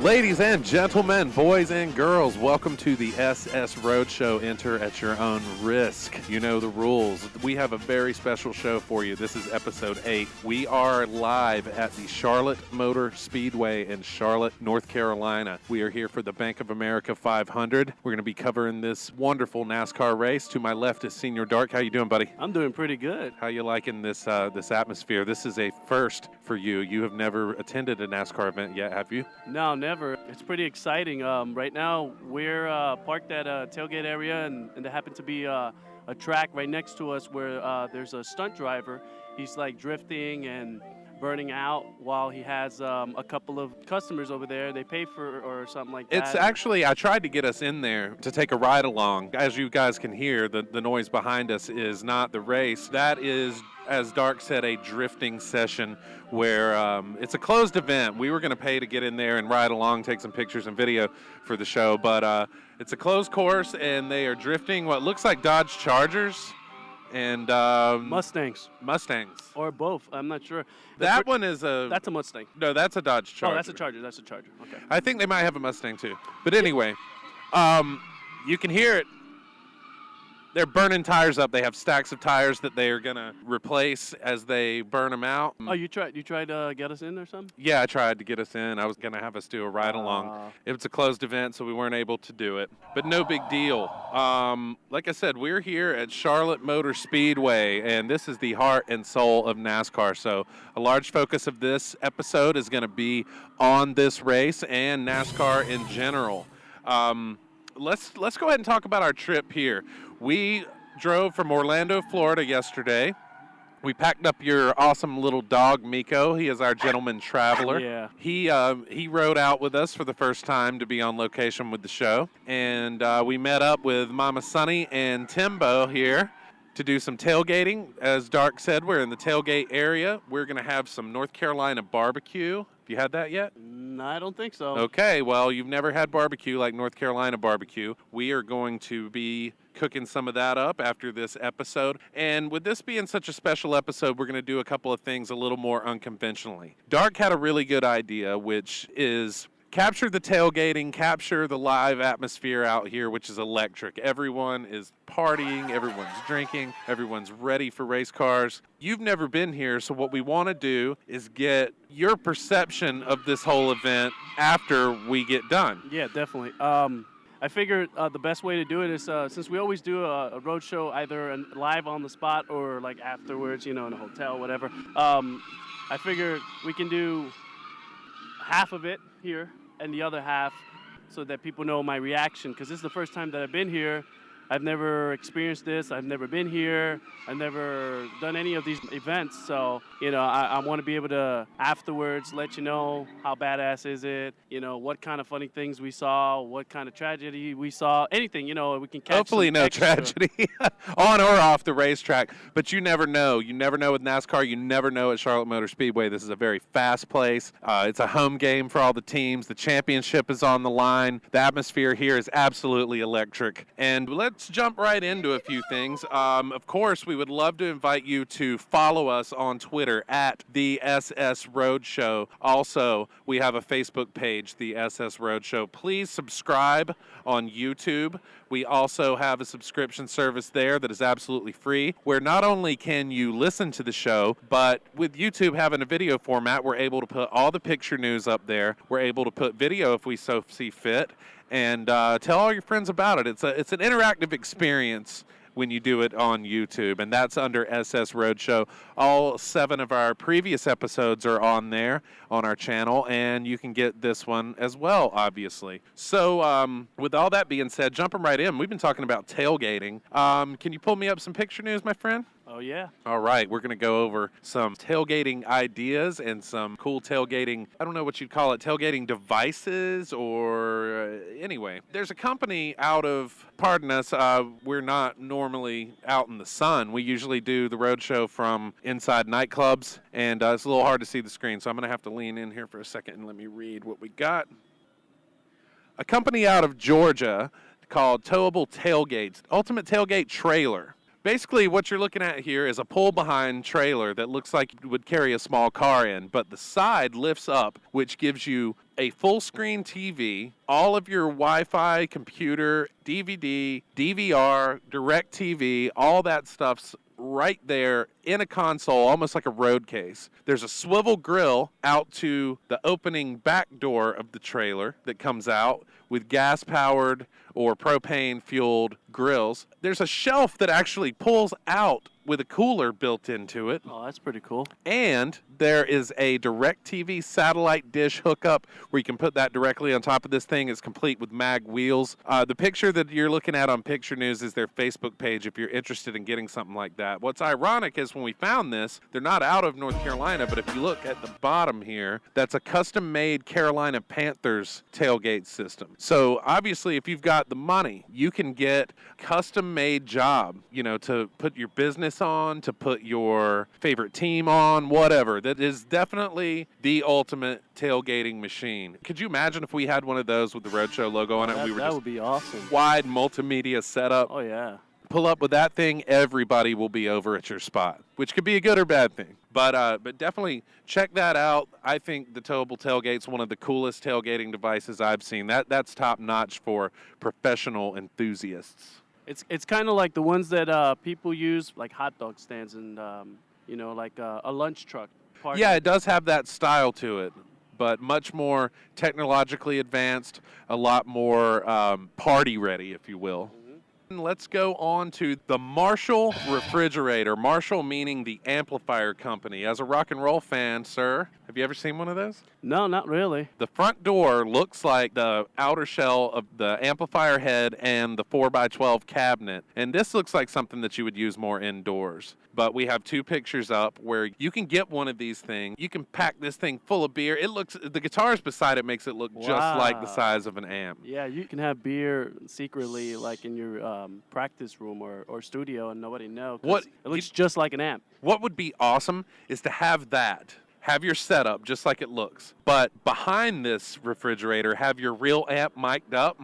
Ladies and gentlemen, boys and girls, welcome to the SS Roadshow. Enter at your own risk. You know the rules. We have a very special show for you. This is episode 8. We are live at the Charlotte Motor Speedway in Charlotte, North Carolina. We are here for the Bank of America 500. We're going to be covering this wonderful NASCAR race. To my left is Senior Dark. How you doing, buddy? I'm doing pretty good. How you liking this this atmosphere? This is a first for you. You have never attended a NASCAR event yet, have you? No, never. It's pretty exciting. Right now, we're parked at a tailgate area, and there happened to be a track right next to us where there's a stunt driver. He's like drifting and burning out while he has a couple of customers over there. They pay for or something like that. It's actually, I tried to get us in there to take a ride along. As you guys can hear, the noise behind us is not the race. That is, as Dark said, a drifting session where it's a closed event. We were going to pay to get in there and ride along, take some pictures and video for the show, but it's a closed course, and they are drifting what looks like Dodge Chargers and Mustangs. Or both. I'm not sure. That one is a... That's a Mustang. No, that's a Dodge Charger. Oh, that's a Charger. That's a Charger. Okay. I think they might have a Mustang, too. But anyway, you can hear it. They're burning tires up. They have stacks of tires that they are going to replace as they burn them out. Oh, you tried to get us in or something? Yeah, I tried to get us in. I was going to have us do a ride along. It was a closed event, so we weren't able to do it. But no big deal. Like I said, we're here at Charlotte Motor Speedway, and this is the heart and soul of NASCAR. So a large focus of this episode is going to be on this race and NASCAR in general. Let's go ahead and talk about our trip here. We drove from Orlando, Florida yesterday. We packed up your awesome little dog, Miko. He is our gentleman traveler. Yeah. He rode out with us for the first time to be on location with the show. And we met up with Mama Sunni and Timbo here to do some tailgating. As Dark said, we're in the tailgate area. We're going to have some North Carolina barbecue. Have you had that yet? No, I don't think so. Okay, well, you've never had barbecue like North Carolina barbecue. We are going to be cooking some of that up after this episode. And with this being such a special episode, we're going to do a couple of things a little more unconventionally. Dark had a really good idea, which is capture the tailgating, capture the live atmosphere out here, which is electric. Everyone is partying, everyone's drinking, everyone's ready for race cars. You've never been here, so what we want to do is get your perception of this whole event after we get done. Yeah, definitely. I figured the best way to do it is, since we always do a road show either live on the spot or like afterwards, in a hotel, whatever, I figured we can do half of it here and the other half so that people know my reaction, because this is the first time that I've been here. I've never experienced this. I've never been here. I've never done any of these events. So, I want to be able to afterwards let you know how badass is it, what kind of funny things we saw, what kind of tragedy we saw, anything, we can catch. Hopefully no tragedy on or off the racetrack, but you never know. You never know with NASCAR. You never know at Charlotte Motor Speedway. This is a very fast place. It's a home game for all the teams. The championship is on the line. The atmosphere here is absolutely electric. And let's jump right into a few things. Of course, we would love to invite you to follow us on Twitter at the SS Roadshow. Also, we have a Facebook page, the SS Roadshow. Please subscribe on YouTube. We also have a subscription service there that is absolutely free, where not only can you listen to the show, but with YouTube having a video format, we're able to put all the picture news up there. We're able to put video if we so see fit. And tell all your friends about it. It's an interactive experience when you do it on YouTube, and that's under SS Roadshow. All 7 of our previous episodes are on there on our channel, and you can get this one as well, obviously. So with all that being said, jumping right in, we've been talking about tailgating. Can you pull me up some picture news, my friend? Oh, yeah. All right, we're going to go over some tailgating ideas and some cool tailgating, I don't know what you'd call it, tailgating devices or anyway. There's a company out of, pardon us, we're not normally out in the sun. We usually do the road show from inside nightclubs, and it's a little hard to see the screen, so I'm going to have to lean in here for a second and let me read what we got. A company out of Georgia called Towable Tailgates, Ultimate Tailgate Trailer. Basically, what you're looking at here is a pull-behind trailer that looks like you would carry a small car in, but the side lifts up, which gives you a full screen TV, all of your Wi-Fi, computer, DVD, DVR, DirecTV, all that stuff's right there in a console, almost like a road case. There's a swivel grill out to the opening back door of the trailer that comes out with gas-powered or propane-fueled grills. There's a shelf that actually pulls out with a cooler built into it. Oh, that's pretty cool. And there is a DirecTV satellite dish hookup where you can put that directly on top of this thing. It's complete with mag wheels. The picture that you're looking at on Picture News is their Facebook page if you're interested in getting something like that. What's ironic is when we found this, they're not out of North Carolina, but if you look at the bottom here, that's a custom-made Carolina Panthers tailgate system. So obviously, if you've got the money, you can get custom-made job, to put your business on, to put your favorite team on, whatever. That is definitely the ultimate tailgating machine. Could you imagine if we had one of those with the Roadshow logo on it? That would be awesome. Wide multimedia setup. Oh, yeah. Pull up with that thing, everybody will be over at your spot, which could be a good or bad thing. But definitely check that out. I think the towable tailgate's one of the coolest tailgating devices I've seen. That's top notch for professional enthusiasts. It's kind of like the ones that people use, like hot dog stands and like a lunch truck. Party. Yeah, it does have that style to it, but much more technologically advanced, a lot more party ready, if you will. Let's go on to the Marshall refrigerator. Marshall meaning the amplifier company. As a rock and roll fan, sir, have you ever seen one of those? No, not really. The front door looks like the outer shell of the amplifier head and the 4x12 cabinet. And this looks like something that you would use more indoors. But we have two pictures up where you can get one of these things. You can pack this thing full of beer. The guitars beside it makes it look just like the size of an amp. Yeah, you can have beer secretly like in your practice room or studio and nobody knows. It looks just like an amp. What would be awesome is to have that. Have your setup just like it looks. But behind this refrigerator, have your real amp mic'd up.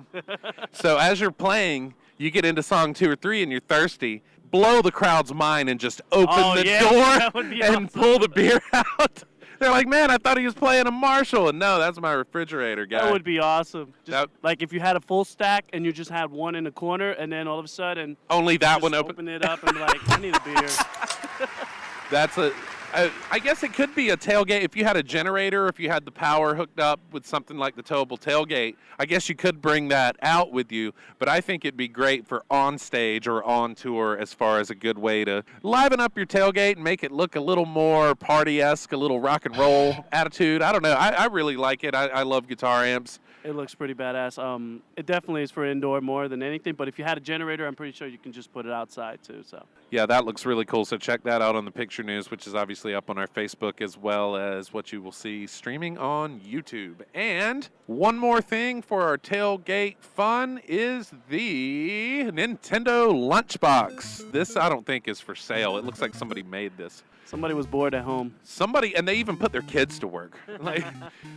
So as you're playing, you get into song 2 or 3 and you're thirsty. Blow the crowd's mind and just open the door and pull the beer out. They're like, man, I thought he was playing a Marshall. And no, that's my refrigerator, guy. That would be awesome. Like if you had a full stack and you just had one in the corner and then all of a sudden only that one open it up and be like, I need a beer. I guess it could be a tailgate. If you had a generator, if you had the power hooked up with something like the towable tailgate, I guess you could bring that out with you. But I think it'd be great for on stage or on tour as far as a good way to liven up your tailgate and make it look a little more party-esque, a little rock and roll attitude. I don't know. I really like it. I love guitar amps. It looks pretty badass. It definitely is for indoor more than anything, but if you had a generator, I'm pretty sure you can just put it outside too. So. Yeah, that looks really cool. So check that out on the Picture News, which is obviously up on our Facebook, as well as what you will see streaming on YouTube. And one more thing for our tailgate fun is the Nintendo Lunchbox. This I don't think is for sale. It looks like somebody made this. Somebody was bored at home. And they even put their kids to work. Like,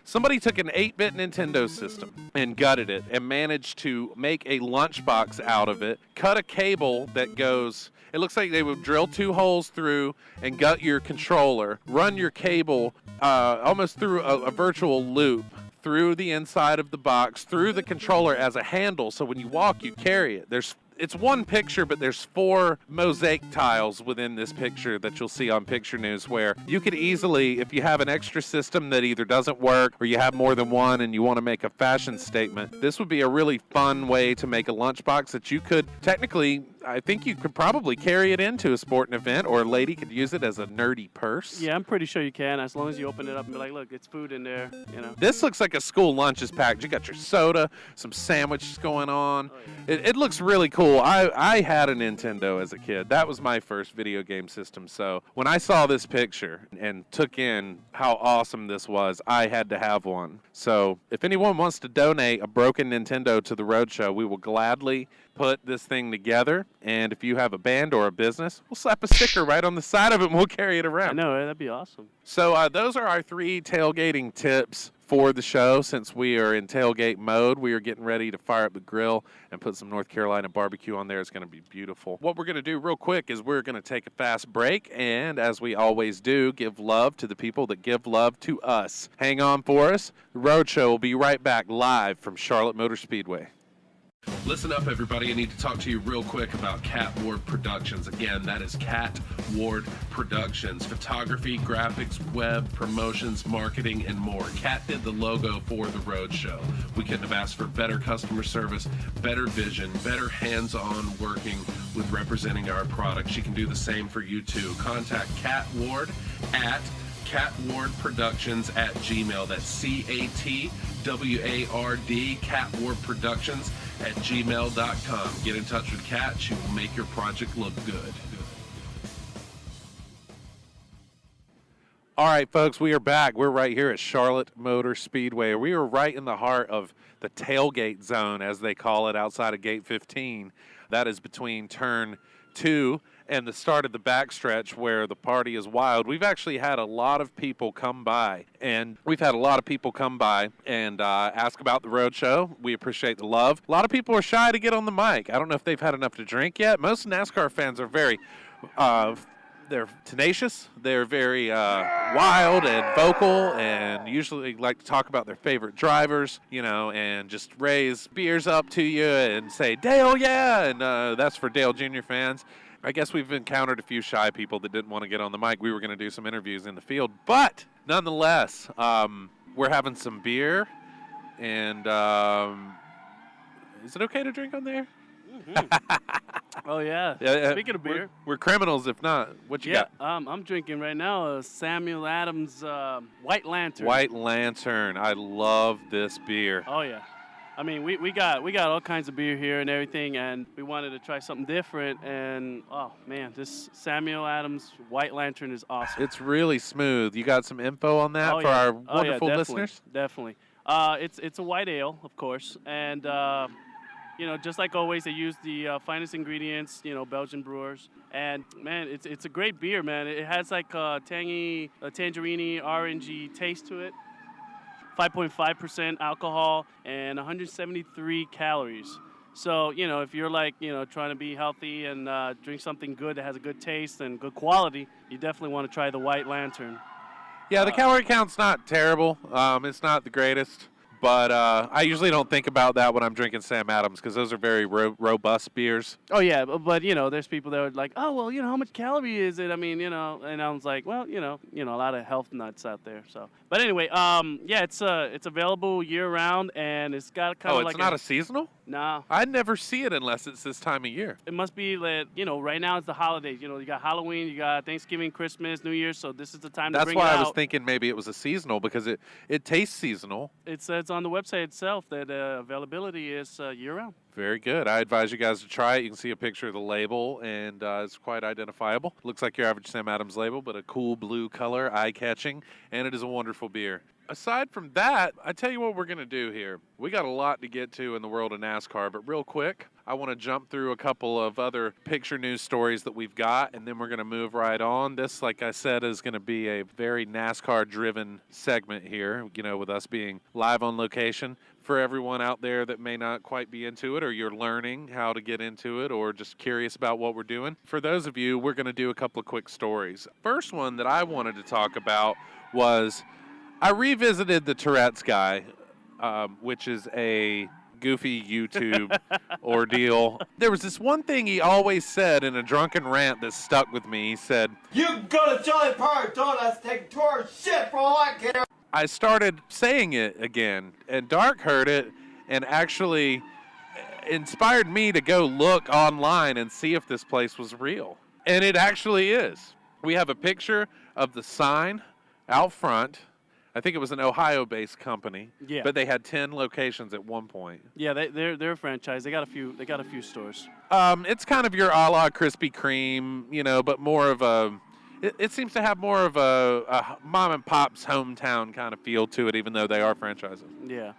somebody took an 8-bit Nintendo system and gutted it and managed to make a lunchbox out of it, cut a cable that goes, it looks like they would drill 2 holes through and gut your controller, run your cable almost through a virtual loop, through the inside of the box, through the controller as a handle, so when you walk, you carry it. It's one picture, but there's 4 mosaic tiles within this picture that you'll see on Picture News where you could easily, if you have an extra system that either doesn't work or you have more than one and you want to make a fashion statement, this would be a really fun way to make a lunchbox that you could technically, I think you could probably carry it into a sporting event, or a lady could use it as a nerdy purse. Yeah, I'm pretty sure you can, as long as you open it up and be like, look, it's food in there, This looks like a school lunch is packed. You got your soda, some sandwiches going on. Oh, yeah. It looks really cool. I had a Nintendo as a kid. That was my first video game system. So when I saw this picture and took in how awesome this was, I had to have one. So if anyone wants to donate a broken Nintendo to the Roadshow, we will gladly put this thing together, and if you have a band or a business, we'll slap a sticker right on the side of it and we'll carry it around. I know, that'd be awesome. So those are our 3 tailgating tips for the show. Since we are in tailgate mode, we are getting ready to fire up the grill and put some North Carolina barbecue on there. It's going to be beautiful. What we're going to do real quick is we're going to take a fast break, and as we always do, give love to the people that give love to us. Hang on for us. The Roadshow will be right back live from Charlotte Motor Speedway. Listen up, everybody. I need to talk to you real quick about Cat Ward Productions. Again, that is Cat Ward Productions. Photography, graphics, web, promotions, marketing, and more. Cat did the logo for the Roadshow. We couldn't have asked for better customer service, better vision, better hands-on working with representing our product. She can do the same for you, too. Contact Cat Ward at catwardproductions@gmail. That's CATWARD, catwardproductions@gmail.com. Get in touch with Cat. She will make your project look good. All right, folks, we are back. We're right here at Charlotte Motor Speedway. We are right in the heart of the tailgate zone, as they call it, outside of Gate 15. That is between turn 2 and the start of the backstretch where the party is wild. We've actually had a lot of people come by, and ask about the Roadshow. We appreciate the love. A lot of people are shy to get on the mic. I don't know if they've had enough to drink yet. Most NASCAR fans are very they're tenacious. They're very wild and vocal, and usually like to talk about their favorite drivers, and just raise beers up to you and say, Dale, yeah, and that's for Dale Jr. fans. I guess we've encountered a few shy people that didn't want to get on the mic. We were going to do some interviews in the field, but nonetheless, we're having some beer, and is it okay to drink on there? Oh, yeah. Speaking of beer. We're criminals if not. What you got? I'm drinking right now a Samuel Adams White Lantern. White Lantern. I love this beer. Oh, yeah. I mean, we got all kinds of beer here and everything, and we wanted to try something different, and, oh, man, this Samuel Adams White Lantern is awesome. It's really smooth. You got some info on that for our wonderful listeners? Definitely. It's a white ale, of course, and just like always, they use the finest ingredients, Belgian brewers. And, man, it's a great beer, man. It has like a tangy, tangerine, orangey taste to it. 5.5% alcohol and 173 calories. So, if you're trying to be healthy and drink something good that has a good taste and good quality, you definitely want to try the White Lantern. Yeah, the calorie count's not terrible. It's not the greatest. But I usually don't think about that when I'm drinking Sam Adams because those are very robust beers. Oh, yeah, but there's people that are like, oh, well, how much calorie is it? I mean, and I was like, well, a lot of health nuts out there. So, but anyway, it's available year-round, and it's got kind of like it's not a seasonal? No. I never see it unless it's this time of year. It must be that, right now it's the holidays. You got Halloween, you got Thanksgiving, Christmas, New Year's, so this is the time to bring it out. That's why I was thinking maybe it was a seasonal because it tastes seasonal. It says on the website itself that availability is year-round. Very good. I advise you guys to try it. You can see a picture of the label, and it's quite identifiable. Looks like your average Sam Adams label, but a cool blue color, eye-catching, and it is a wonderful beer. Aside from that, I tell you what we're going to do here. We got a lot to get to in the world of NASCAR, but real quick, I want to jump through a couple of other picture news stories that we've got, and then we're going to move right on. This, like I said, is going to be a very NASCAR-driven segment here, with us being live on location. For everyone out there that may not quite be into it, or you're learning how to get into it, or just curious about what we're doing, for those of you, we're going to do a couple of quick stories. First one that I wanted to talk about was I revisited the Tourette's guy, which is a goofy YouTube ordeal. There was this one thing he always said in a drunken rant that stuck with me. He said, "You go to Jolly Park, Donuts, take tour shit for all I care." I started saying it again, and Dark heard it and actually inspired me to go look online and see if this place was real. And it actually is. We have a picture of the sign out front. I think it was an Ohio-based company, but they had 10 locations at one point. Yeah, they're a franchise. They got a few stores. It's kind of your a la Krispy Kreme, but more of a. It seems to have more of a mom and pop's hometown kind of feel to it, even though they are franchises. Yeah.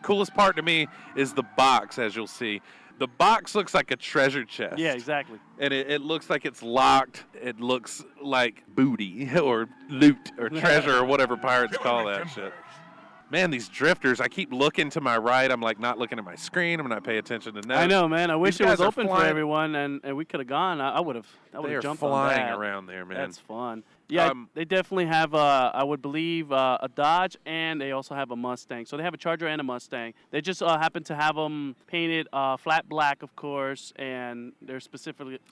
Coolest part to me is the box, as you'll see. The box looks like a treasure chest. Yeah, exactly. And it looks like it's locked. It looks like booty or loot or treasure or whatever pirates call that shit. Man, these drifters, I keep looking to my right. I'm like not looking at my screen. I'm not paying attention to notes. I know, man. I wish These it was guys are open for flying. everyone, and we could have gone. I would have jumped on flying that. around there, man. That's fun. Yeah, they definitely have, I would believe, a Dodge, and they also have a Mustang. So they have a Charger and a Mustang. They just happen to have them painted flat black, of course, and they're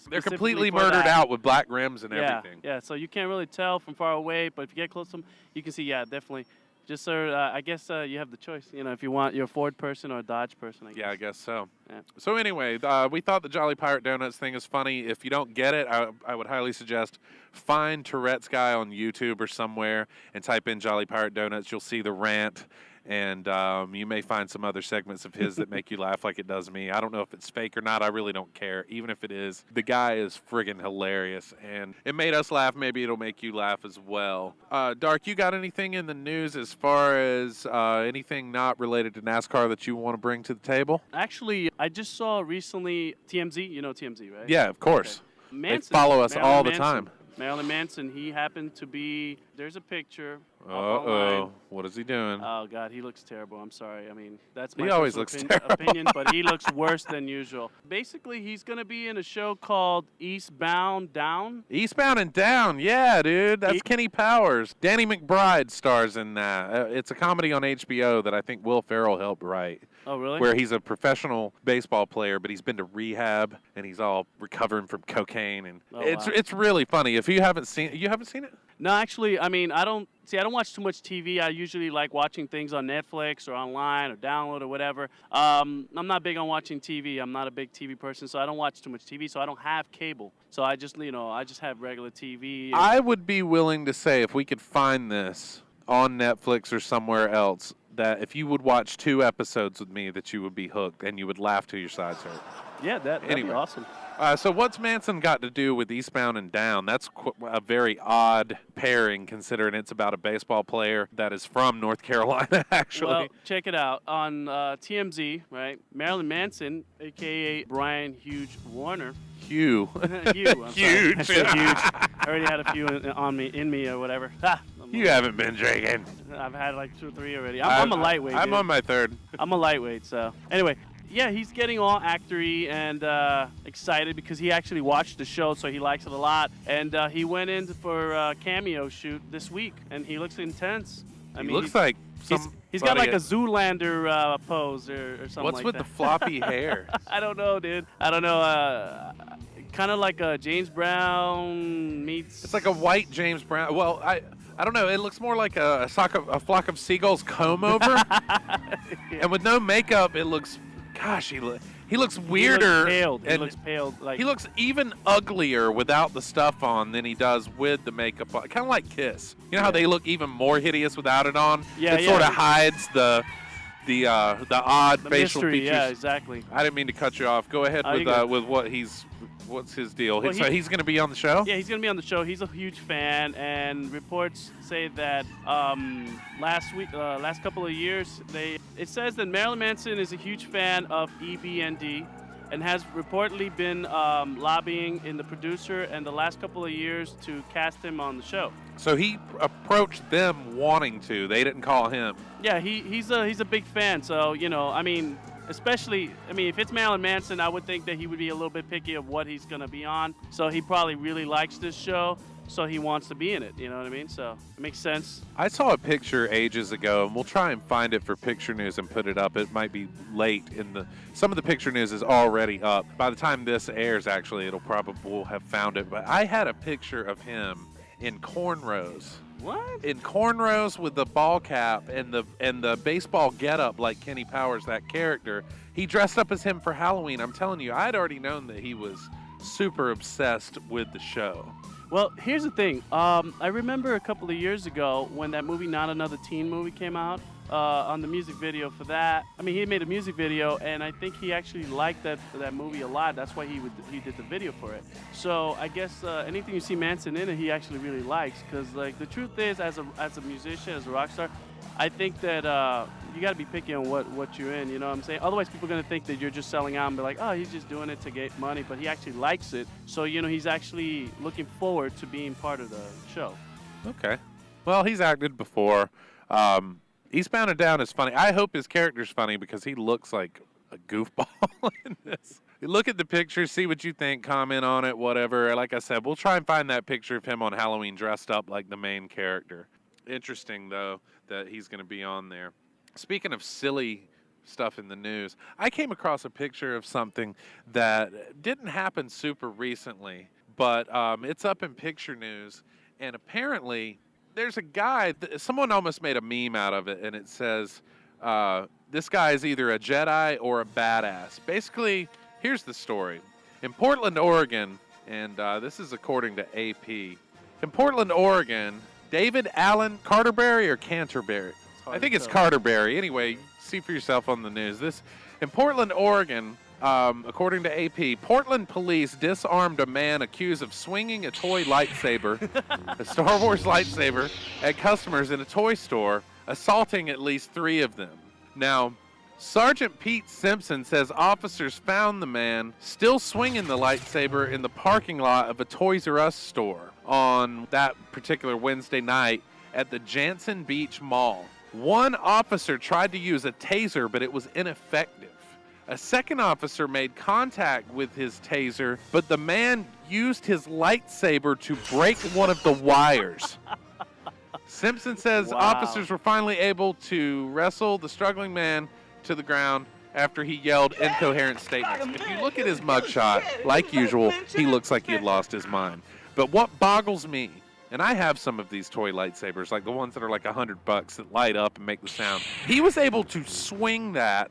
They're completely for murdered that. out with black rims and Yeah, everything. yeah. So you can't really tell from far away, but if you get close to them, you can see. Yeah, definitely. Just sir, I guess you have the choice. You know, if you want you're a Ford person or a Dodge person. Yeah, I guess so. Yeah. So anyway, we thought the Jolly Pirate Donuts thing is funny. If you don't get it, I would highly suggest find Tourette's Guy on YouTube or somewhere and type in Jolly Pirate Donuts. You'll see the rant, and you may find some other segments of his that make you laugh like it does me. I don't know if it's fake or not. I really don't care. Even if it is, the guy is friggin' hilarious, and it made us laugh. Maybe it'll make you laugh as well. Dark, you got anything in the news as far as anything not related to NASCAR that you want to bring to the table? Actually, I just saw recently TMZ. You know TMZ, right? Yeah, of course. Okay. Manson, they follow us Marilyn all the Manson. time. Marilyn Manson, he happened to be, there's a picture. Uh-oh. What is he doing? Oh, God, he looks terrible. I'm sorry. I mean, that's my He always personal looks terrible. opinion, but he looks worse than usual. Basically, he's going to be in a show called Eastbound Down. Eastbound and Down, yeah, dude. That's Kenny Powers. Danny McBride stars in that. It's a comedy on HBO that I think Will Ferrell helped write. Oh, really? Where he's a professional baseball player, but he's been to rehab and he's all recovering from cocaine, and it's really funny. If you haven't seen it? No, actually, I mean, I don't watch too much TV. I usually like watching things on Netflix or online or download or whatever. I'm not big on watching TV. I'm not a big TV person, so I don't watch too much TV. So I don't have cable. So I just have regular TV. I would be willing to say if we could find this on Netflix or somewhere else, that if you would watch 2 episodes with me, that you would be hooked and you would laugh till your sides hurt. Yeah, that'd be awesome. So what's Manson got to do with Eastbound and Down? That's a very odd pairing, considering it's about a baseball player that is from North Carolina, actually. Well, check it out. On TMZ, right, Marilyn Manson, a.k.a. Brian Huge Warner. Hugh. Hugh, I'm Huge. sorry. I said huge. I already had a few in me or whatever. You haven't been drinking. I've had like 2 or 3 already. I'm a lightweight. I'm on my 3rd. I'm a lightweight, so. Anyway, yeah, he's getting all actory and excited because he actually watched the show, so he likes it a lot. And he went in for a cameo shoot this week, and he looks intense. He looks like he's got like a Zoolander pose or something What's like with that. the floppy hair? I don't know, dude. I don't know. Kind of like a James Brown meets... It's like a white James Brown. Well, I don't know. It looks more like a flock of seagulls comb over. Yeah. And with no makeup, it looks... Gosh, he looks weirder. He looks pale. He looks even uglier without the stuff on than he does with the makeup on. Kind of like Kiss. You know how they look even more hideous without it on? Yeah, it sort of hides the odd facial mystery, features. Yeah, exactly. I didn't mean to cut you off. Go ahet with what's his deal. Well, so he's going to be on the show? Yeah, he's going to be on the show. He's a huge fan, and reports say that last couple of years, it says that Marilyn Manson is a huge fan of EB&D and has reportedly been lobbying in the producer and the last couple of years to cast him on the show. So he approached them wanting to. They didn't call him. Yeah, he's a big fan. So, I mean, especially, if it's Marilyn Manson, I would think that he would be a little bit picky of what he's going to be on. So he probably really likes this show, so he wants to be in it. You know what I mean? So it makes sense. I saw a picture ages ago, and we'll try and find it for Picture News and put it up. It might be late some of the Picture News is already up. By the time this airs, actually, we'll have found it. But I had a picture of him in cornrows. What? In cornrows with the ball cap and the baseball getup like Kenny Powers, that character. He dressed up as him for Halloween. I'm telling you, I'd already known that he was super obsessed with the show. Well, here's the thing. I remember a couple of years ago when that movie, Not Another Teen Movie, came out. On the music video for that. He made a music video, and I think he actually liked that movie a lot. That's why he did the video for it. So I guess anything you see Manson in it, he actually really likes. Because the truth is, as a musician, as a rock star, I think that you got to be picky on what you're in. You know what I'm saying? Otherwise, people are gonna think that you're just selling out and be like, oh, he's just doing it to get money. But he actually likes it. So he's actually looking forward to being part of the show. Okay. Well, he's acted before. Eastbound and Down is funny. I hope his character's funny because he looks like a goofball in this. Look at the picture, see what you think, comment on it, whatever. Like I said, we'll try and find that picture of him on Halloween dressed up like the main character. Interesting, though, that he's going to be on there. Speaking of silly stuff in the news, I came across a picture of something that didn't happen super recently, but it's up in picture news, and apparently there's a guy, someone almost made a meme out of it, and it says, this guy is either a Jedi or a badass. Basically, here's the story. In Portland, Oregon, and this is according to AP, in Portland, Oregon, David Allen Carterberry or Canterbury? I think it's Carterberry. Anyway, see for yourself on the news. This in Portland, Oregon, according to AP, Portland police disarmed a man accused of swinging a toy lightsaber, a Star Wars lightsaber, at customers in a toy store, assaulting at least 3 of them. Now, Sergeant Pete Simpson says officers found the man still swinging the lightsaber in the parking lot of a Toys R Us store on that particular Wednesday night at the Jansen Beach Mall. One officer tried to use a taser, but it was ineffective. A second officer made contact with his taser, but the man used his lightsaber to break one of the wires. Simpson says officers were finally able to wrestle the struggling man to the ground after he yelled incoherent statements. If you look at his mugshot, like usual, he looks like he had lost his mind. But what boggles me, and I have some of these toy lightsabers, like the ones that are like $100 that light up and make the sound. He was able to swing that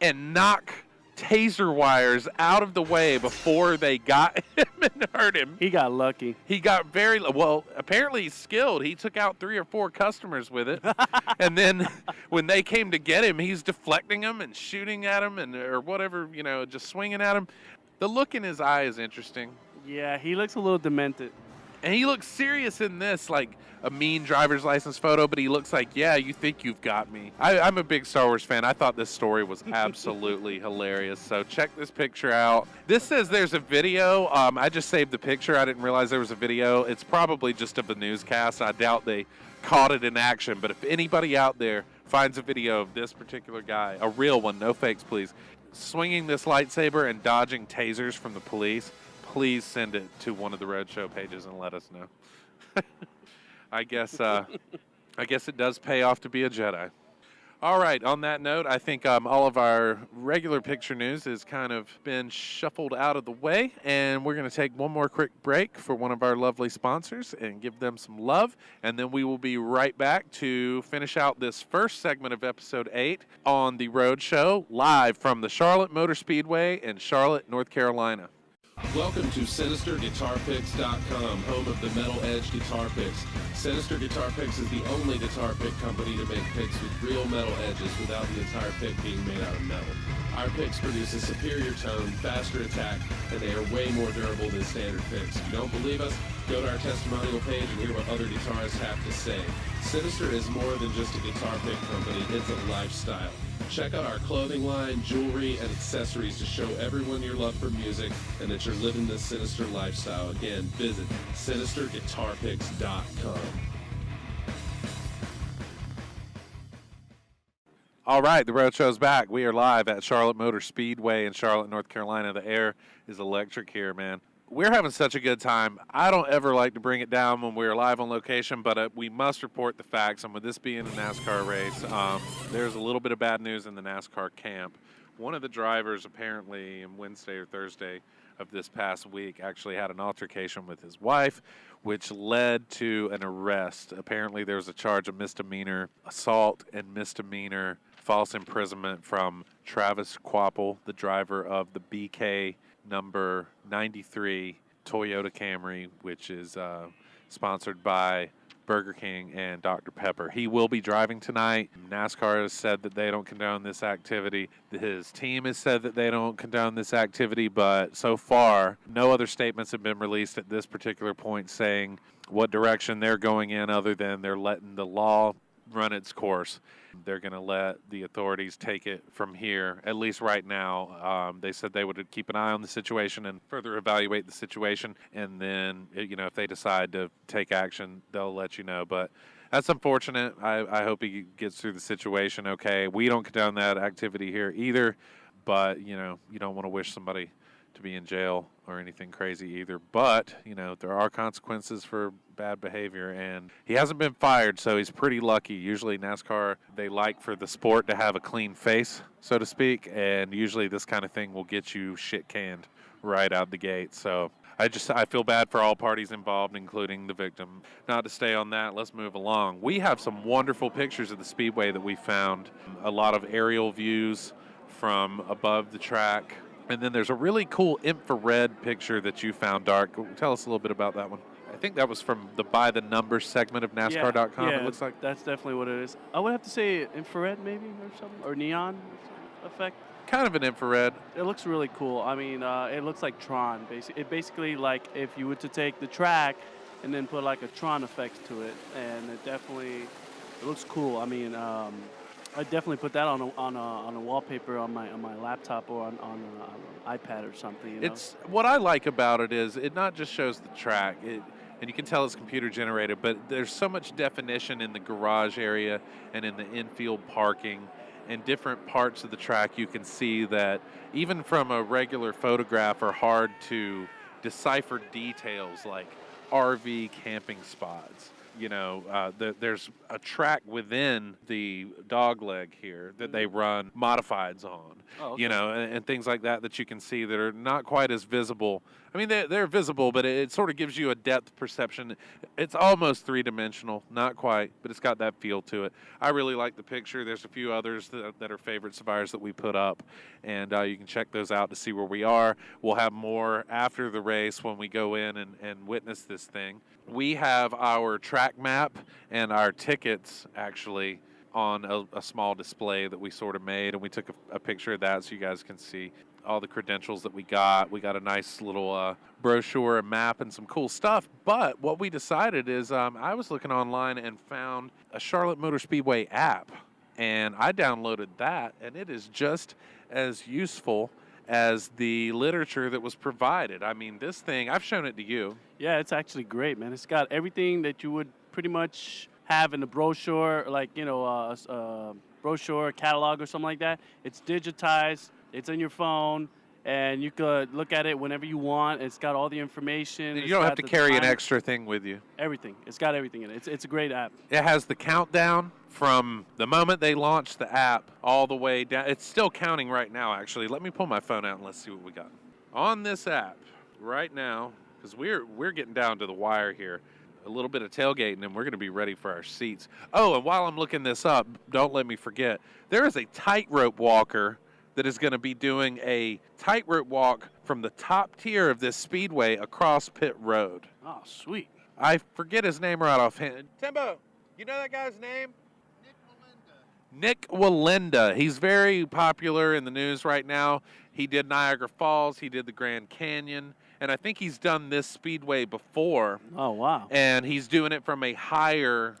and knock taser wires out of the way before they got him and hurt him. He got lucky. He got very well. Apparently, he's skilled. He took out 3 or 4 customers with it, and then when they came to get him, he's deflecting them and shooting at them and or whatever, just swinging at him. The look in his eye is interesting. Yeah, he looks a little demented. And he looks serious in this, like a mean driver's license photo, but he looks like, yeah, you think you've got me. I'm a big Star Wars fan. I thought this story was absolutely hilarious. So check this picture out. This says there's a video. I just saved the picture. I didn't realize there was a video. It's probably just of the newscast. I doubt they caught it in action. But if anybody out there finds a video of this particular guy, a real one, no fakes, please, swinging this lightsaber and dodging tasers from the police, please send it to one of the Roadshow pages and let us know. I guess it does pay off to be a Jedi. All right, on that note, I think all of our regular picture news has kind of been shuffled out of the way, and we're going to take one more quick break for one of our lovely sponsors and give them some love, and then we will be right back to finish out this first segment of Episode 8 on the Roadshow, live from the Charlotte Motor Speedway in Charlotte, North Carolina. Welcome to SinisterGuitarPicks.com, home of the Metal Edge Guitar Picks. Sinister Guitar Picks is the only guitar pick company to make picks with real metal edges without the entire pick being made out of metal. Our picks produce a superior tone, faster attack, and they are way more durable than standard picks. If you don't believe us, go to our testimonial page and hear what other guitarists have to say. Sinister is more than just a guitar pick company, it's a lifestyle. Check out our clothing line, jewelry, and accessories to show everyone your love for music and that you're living this Sinister lifestyle. Again, visit SinisterGuitarPicks.com. All right, the Roadshow's back. We are live at Charlotte Motor Speedway in Charlotte, North Carolina. The air is electric here, man. We're having such a good time. I don't ever like to bring it down when we're live on location, but we must report the facts. And with this being a NASCAR race, there's a little bit of bad news in the NASCAR camp. One of the drivers apparently on Wednesday or Thursday of this past week actually had an altercation with his wife, which led to an arrest. Apparently there was a charge of misdemeanor assault and misdemeanor false imprisonment from Travis Quapple, the driver of the BK number 93 Toyota Camry, which is sponsored by Burger King and Dr. Pepper. He will be driving tonight. NASCAR has said that they don't condone this activity. His team has said that they don't condone this activity, but so far, no other statements have been released at this particular point saying what direction they're going in other than they're letting the law run its course. They're going to let the authorities take it from here, at least right now. They said they would keep an eye on the situation and further evaluate the situation, and then, if they decide to take action, they'll let you know. But That's unfortunate. I hope he gets through the situation okay. We don't condone that activity here either, but, you don't want to wish somebody to be in jail or anything crazy either. But, there are consequences for bad behavior, and he hasn't been fired, so he's pretty lucky. Usually NASCAR, they like for the sport to have a clean face, so to speak, and usually this kind of thing will get you shit canned right out the gate. So I feel bad for all parties involved, including the victim. Not to stay on that, let's move along. We have some wonderful pictures of the Speedway that we found. A lot of aerial views from above the track. And then there's a really cool infrared picture that you found, Dark. Tell us a little bit about that one. I think that was from the By the Numbers segment of NASCAR.com, yeah, it looks like. That's definitely what it is. I would have to say infrared maybe or something, or neon effect. Kind of an infrared. It looks really cool. I mean, it looks like Tron. It basically like if you were to take the track and then put like a Tron effect to it, and it looks cool. I mean, I definitely put that on a wallpaper on my laptop or on an iPad or something. It's what I like about it is it not just shows the track, and you can tell it's computer generated, but there's so much definition in the garage area and in the infield parking. In different parts of the track, you can see that even from a regular photograph are hard to decipher details like RV camping spots. There's a track within the dog leg here that they run modifieds on, Oh, okay. and things like that you can see that are not quite as visible. I mean, they're visible, but it sort of gives you a depth perception. It's almost three-dimensional, not quite, but it's got that feel to it. I really like the picture. There's a few others that are favorites of ours that we put up, and you can check those out to see where we are. We'll have more after the race when we go in and witness this thing. We have our track map and our tickets, actually, on a small display that we sort of made, and we took a picture of that so you guys can see all the credentials that we got. We got a nice little brochure, a map, and some cool stuff. But what we decided is I was looking online and found a Charlotte Motor Speedway app, and I downloaded that, and it is just as useful as the literature that was provided. I mean, this thing, I've shown it to you. Yeah, it's actually great, man. It's got everything that you would pretty much have in a brochure, like, a brochure, catalog, or something like that. It's digitized. It's on your phone, and you could look at it whenever you want. It's got all the information. You don't have to carry an extra thing with you. Everything. It's got everything in it. It's a great app. It has the countdown from the moment they launched the app all the way down. It's still counting right now, actually. Let me pull my phone out and let's see what we got. On this app right now, because we're getting down to the wire here, a little bit of tailgating, and we're going to be ready for our seats. Oh, and while I'm looking this up, don't let me forget, there is a tightrope walker that is going to be doing a tightrope walk from the top tier of this speedway across pit road. Oh, sweet. I forget his name right offhand. Timbo, you know that guy's name? Nick Walinda. He's very popular in the news right now. He did Niagara Falls. He did the Grand Canyon. And I think he's done this speedway before. Oh, wow. And he's doing it from a higher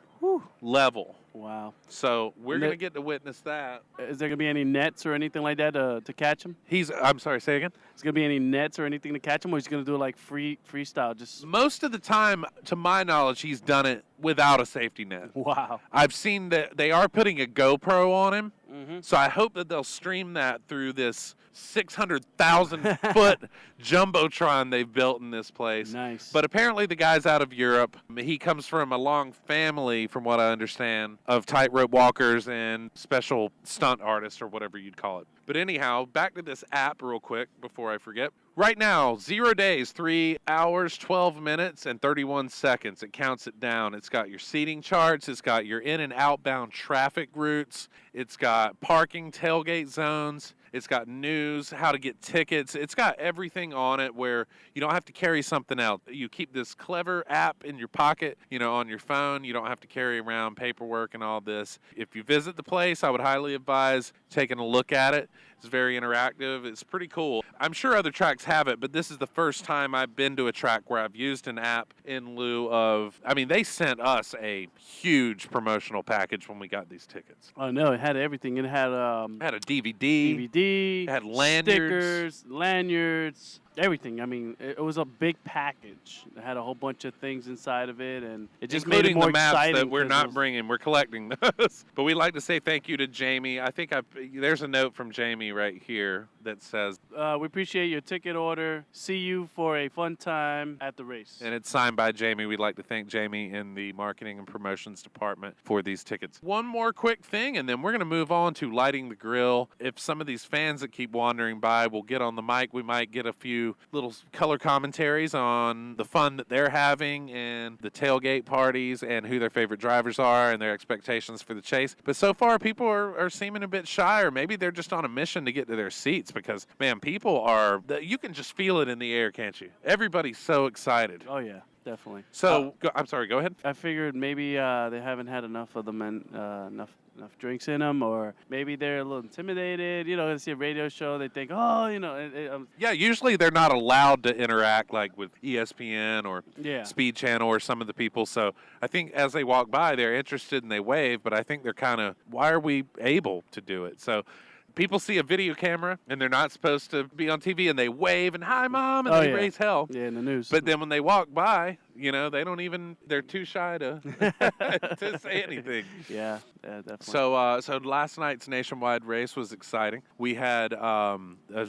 level. Wow. So we're going to get to witness that. Is there going to be any nets or anything like that to catch him? I'm sorry, say again? Is there going to be any nets or anything to catch him, or he's going to do it like freestyle? Just Most of the time, to my knowledge, he's done it without a safety net. Wow. I've seen that they are putting a GoPro on him. Mm-hmm. So I hope that they'll stream that through this 600,000-foot jumbotron they've built in this place. Nice. But apparently the guy's out of Europe. He comes from a long family, from what I understand, of tightrope walkers and special stunt artists or whatever you'd call it. But anyhow, back to this app real quick before I forget. Right now, 0 days, 3 hours, 12 minutes, and 31 seconds. It counts it down. It's got your seating charts. It's got your in- and outbound traffic routes. It's got parking, tailgate zones. It's got news, how to get tickets. It's got everything on it where you don't have to carry something else. You keep this clever app in your pocket, on your phone. You don't have to carry around paperwork and all this. If you visit the place, I would highly advise taking a look at it. It's very interactive. It's pretty cool. I'm sure other tracks have it, but this is the first time I've been to a track where I've used an app in lieu of, they sent us a huge promotional package when we got these tickets. Oh, no, it had everything. It had It had a DVD. DVD. It had lanyards. Stickers, lanyards. Everything. I mean, it was a big package. It had a whole bunch of things inside of it, and it just made it Including more the maps exciting. that we're 'cause not bringing. We're collecting those. But we'd like to say thank you to Jamie. I think there's a note from Jamie right here that says, we appreciate your ticket order. See you for a fun time at the race. and it's signed by Jamie. We'd like to thank Jamie in the marketing and promotions department for these tickets. One more quick thing, and then we're going to move on to lighting the grill. If some of these fans that keep wandering by will get on the mic, we might get a few little color commentaries on the fun that they're having and the tailgate parties and who their favorite drivers are and their expectations for the chase. But so far, people are seeming a bit shy, or maybe they're just on a mission to get to their seats because, man, people are, you can just feel it in the air, can't you? Everybody's so excited. Oh, yeah, definitely. So, I'm sorry, go ahead. I figured maybe they haven't had enough of them and enough drinks in them, or maybe they're a little intimidated. You know, they see a radio show, they think, oh, you know. Yeah, usually they're not allowed to interact like with ESPN or Yeah. Speed Channel or some of the people. So I think as they walk by, they're interested and they wave, but I think they're kind of, why are we able to do it? So people see a video camera and they're not supposed to be on TV and they wave and hi, Mom, and they raise hell. Yeah, in the news. But then when they walk by, you know, they don't even, they're too shy to, to say anything. Yeah, definitely. So last night's nationwide race was exciting. We had a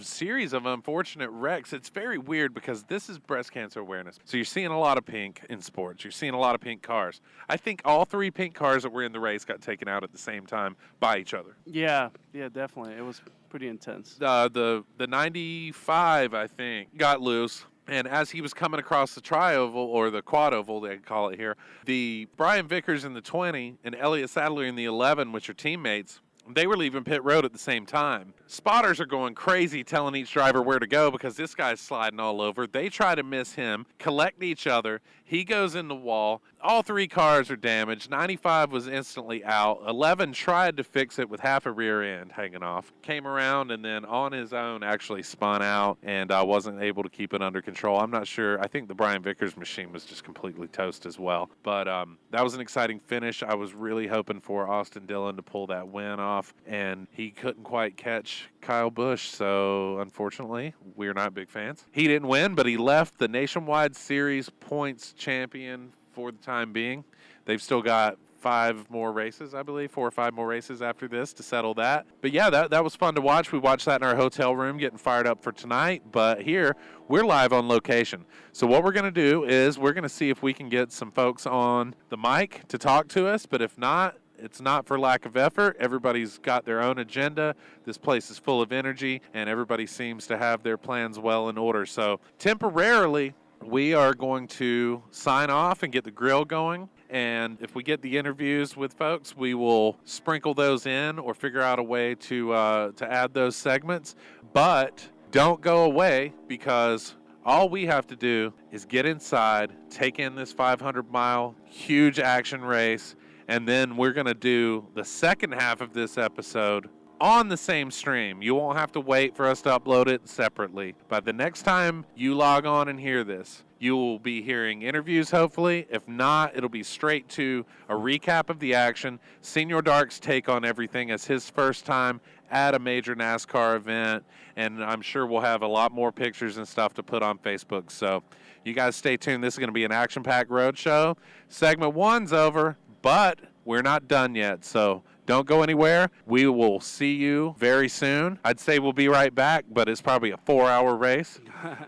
series of unfortunate wrecks. It's very weird because this is breast cancer awareness. So you're seeing a lot of pink in sports. You're seeing a lot of pink cars. I think all three pink cars that were in the race got taken out at the same time by each other. Yeah, definitely. It was pretty intense. The 95, I think, got loose. And as he was coming across the tri-oval, or the quad-oval, they call it here, the Brian Vickers in the 20 and Elliott Sadler in the 11, which are teammates, they were leaving pit road at the same time. Spotters are going crazy telling each driver where to go because this guy's sliding all over. They try to miss him, collect each other. He goes in the wall. All three cars are damaged. 95 was instantly out. 11 tried to fix it with half a rear end hanging off. Came around and then on his own actually spun out and wasn't able to keep it under control. I'm not sure. I think the Brian Vickers machine was just completely toast as well. But that was an exciting finish. I was really hoping for Austin Dillon to pull that win off, and he couldn't quite catch Kyle Busch. So unfortunately, we're not big fans. He didn't win, but he left the Nationwide Series points champion for the time being. They've still got 5 more races, I believe, 4 or 5 more races after this to settle that. But yeah, that was fun to watch. We watched that in our hotel room getting fired up for tonight. But here, we're live on location. So what we're going to do is we're going to see if we can get some folks on the mic to talk to us. But if not, it's not for lack of effort. Everybody's got their own agenda. This place is full of energy, and everybody seems to have their plans well in order. So temporarily, we are going to sign off and get the grill going. And if we get the interviews with folks, we will sprinkle those in or figure out a way to add those segments. But don't go away, because all we have to do is get inside, take in this 500-mile huge action race, and then we're going to do the second half of this episode on the same stream. You won't have to wait for us to upload it separately. By the next time you log on and hear this, you will be hearing interviews, hopefully. If not, it'll be straight to a recap of the action, Senor Darq's take on everything as his first time at a major NASCAR event, and I'm sure we'll have a lot more pictures and stuff to put on Facebook. So you guys stay tuned. This is going to be an action-packed roadshow. Segment 1's over, but we're not done yet, so don't go anywhere. We will see you very soon. I'd say we'll be right back, but it's probably a 4-hour race.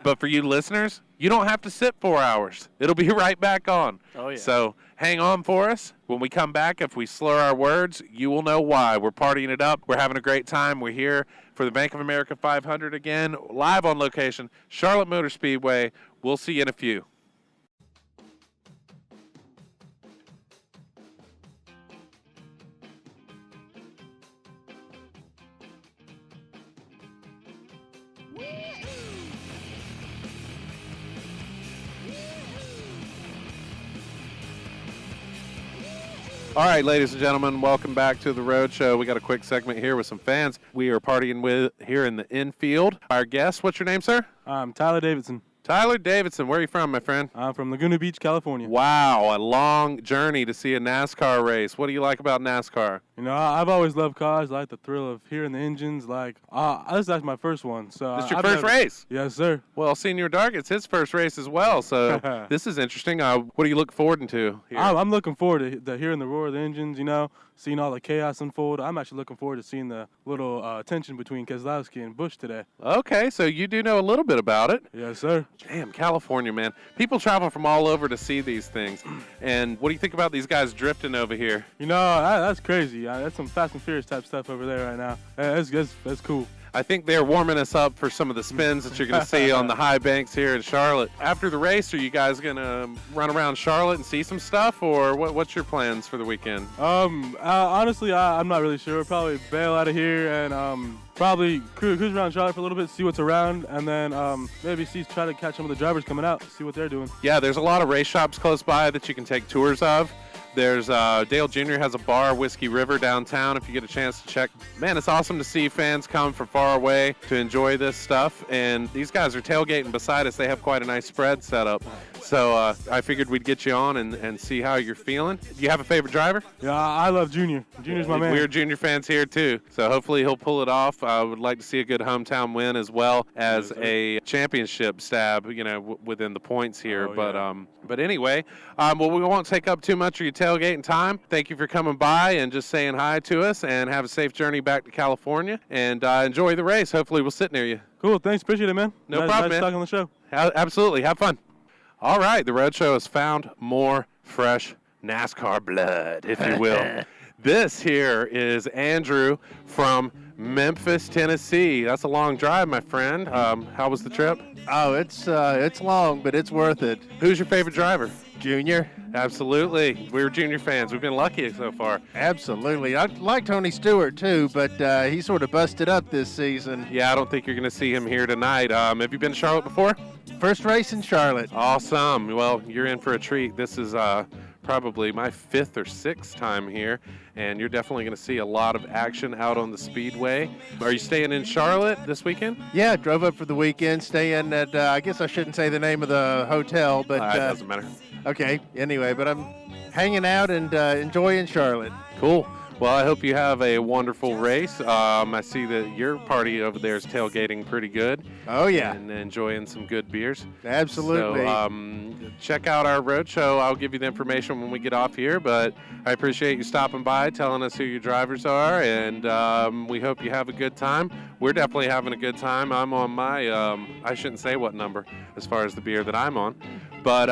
But for you listeners, you don't have to sit 4 hours. It'll be right back on. Oh, yeah. So hang on for us. When we come back, if we slur our words, you will know why. We're partying it up. We're having a great time. We're here for the Bank of America 500 again, live on location, Charlotte Motor Speedway. We'll see you in a few. All right, ladies and gentlemen, welcome back to the Roadshow. We got a quick segment here with some fans we are partying with here in the infield. Our guest, what's your name, sir? I'm Tyler Davidson. Tyler Davidson. Where are you from, my friend? I'm from Laguna Beach, California. Wow, a long journey to see a NASCAR race. What do you like about NASCAR? You know, I've always loved cars. I like the thrill of hearing the engines. Like, this is actually my first one. So This is your first race? Yes, sir. Well, Senior Dark, it's his first race as well, so this is interesting. What do you look forward to here? I'm looking forward to hearing the roar of the engines, you know, seeing all the chaos unfold. I'm actually looking forward to seeing the little tension between Keselowski and Busch today. Okay, so you do know a little bit about it. Yes, sir. Damn, California, man. People travel from all over to see these things. And what do you think about these guys drifting over here? You know, that's crazy. That's some Fast and Furious type stuff over there right now. That's cool. I think they're warming us up for some of the spins that you're going to see on the high banks here in Charlotte. After the race, are you guys going to run around Charlotte and see some stuff, or what's your plans for the weekend? Honestly, I'm not really sure. We'll probably bail out of here and probably cruise around Charlotte for a little bit, see what's around, and then maybe try to catch some of the drivers coming out, see what they're doing. Yeah, there's a lot of race shops close by that you can take tours of. There's Dale Jr. has a bar, Whiskey River, downtown if you get a chance to check. Man, it's awesome to see fans come from far away to enjoy this stuff. And these guys are tailgating beside us. They have quite a nice spread set up. So I figured we'd get you on and see how you're feeling. Do you have a favorite driver? Yeah, I love Junior. Junior's my man. We're Junior fans here, too. So hopefully he'll pull it off. I would like to see a good hometown win as well as a championship stab, you know, within the points here. But anyway, well, we won't take up too much of your tailgating time. Thank you for coming by and just saying hi to us, and have a safe journey back to California. And enjoy the race. Hopefully we'll sit near you. Cool. Thanks. Appreciate it, man. No problem, man. Nice talking on the show. Absolutely. Have fun. All right, the Roadshow has found more fresh NASCAR blood, if you will. This here is Andrew from Memphis, Tennessee. That's a long drive, my friend. How was the trip? Oh, it's long, but it's worth it. Who's your favorite driver? Junior. Absolutely. We're Junior fans. We've been lucky so far. Absolutely. I like Tony Stewart, too, but he sort of busted up this season. Yeah, I don't think you're going to see him here tonight. Have you been to Charlotte before? First race in Charlotte. Awesome. Well, you're in for a treat. This is probably my 5th or 6th time here, and you're definitely going to see a lot of action out on the Speedway. Are you staying in Charlotte this weekend? Yeah, drove up for the weekend, staying at, I guess I shouldn't say the name of the hotel, but... It doesn't matter. Okay, anyway, but I'm hanging out and enjoying Charlotte. Cool. Well, I hope you have a wonderful race. I see that your party over there is tailgating pretty good. Oh, yeah. And enjoying some good beers. Absolutely. So check out our Roadshow. I'll give you the information when we get off here, but I appreciate you stopping by, telling us who your drivers are, and we hope you have a good time. We're definitely having a good time. I'm on my, I shouldn't say what number as far as the beer that I'm on. But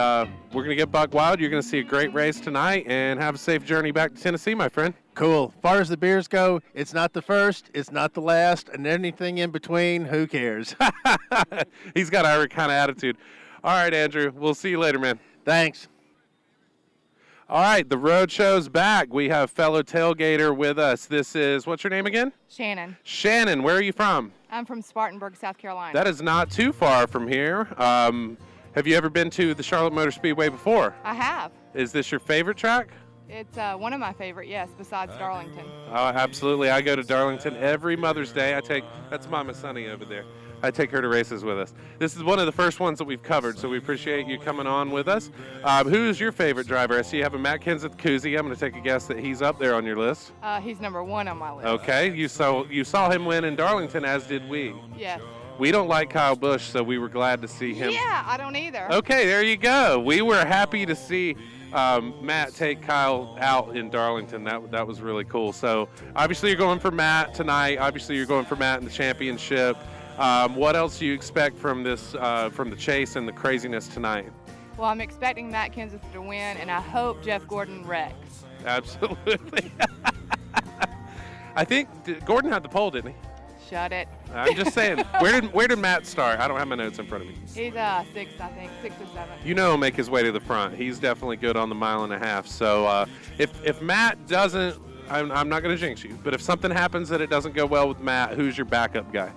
we're going to get buck wild. You're going to see a great race tonight, and have a safe journey back to Tennessee, my friend. Cool. As far as the beers go, it's not the first, it's not the last, and anything in between, who cares? He's got our kind of attitude. All right, Andrew. We'll see you later, man. Thanks. All right, the Roadshow's back. We have fellow tailgater with us. This is, what's your name again? Shannon. Shannon, where are you from? I'm from Spartanburg, South Carolina. That is not too far from here. Have you ever been to the Charlotte Motor Speedway before? I have. Is this your favorite track? It's one of my favorite, yes, besides Darlington. Oh, absolutely. I go to Darlington every Mother's Day. That's Mama Sunny over there. I take her to races with us. This is one of the first ones that we've covered, so we appreciate you coming on with us. Who's your favorite driver? I see you have a Matt Kenseth Koozie. I'm going to take a guess that he's up there on your list. He's number 1 on my list. Okay. You saw him win in Darlington, as did we. Yes. We don't like Kyle Busch, so we were glad to see him. Yeah, I don't either. Okay, there you go. We were happy to see Matt take Kyle out in Darlington. That was really cool. So obviously you're going for Matt tonight. Obviously you're going for Matt in the championship. What else do you expect from this, from the chase and the craziness tonight? Well, I'm expecting Matt Kenseth to win, and I hope Jeff Gordon wrecks. Absolutely. I think Gordon had the pole, didn't he? Shut it. I'm just saying. Where did Matt start? I don't have my notes in front of me. He's 6th, I think, 6th or 7th. You know he'll make his way to the front. He's definitely good on the 1.5 miles. So if Matt doesn't, I'm not going to jinx you, but if something happens that it doesn't go well with Matt, who's your backup guy?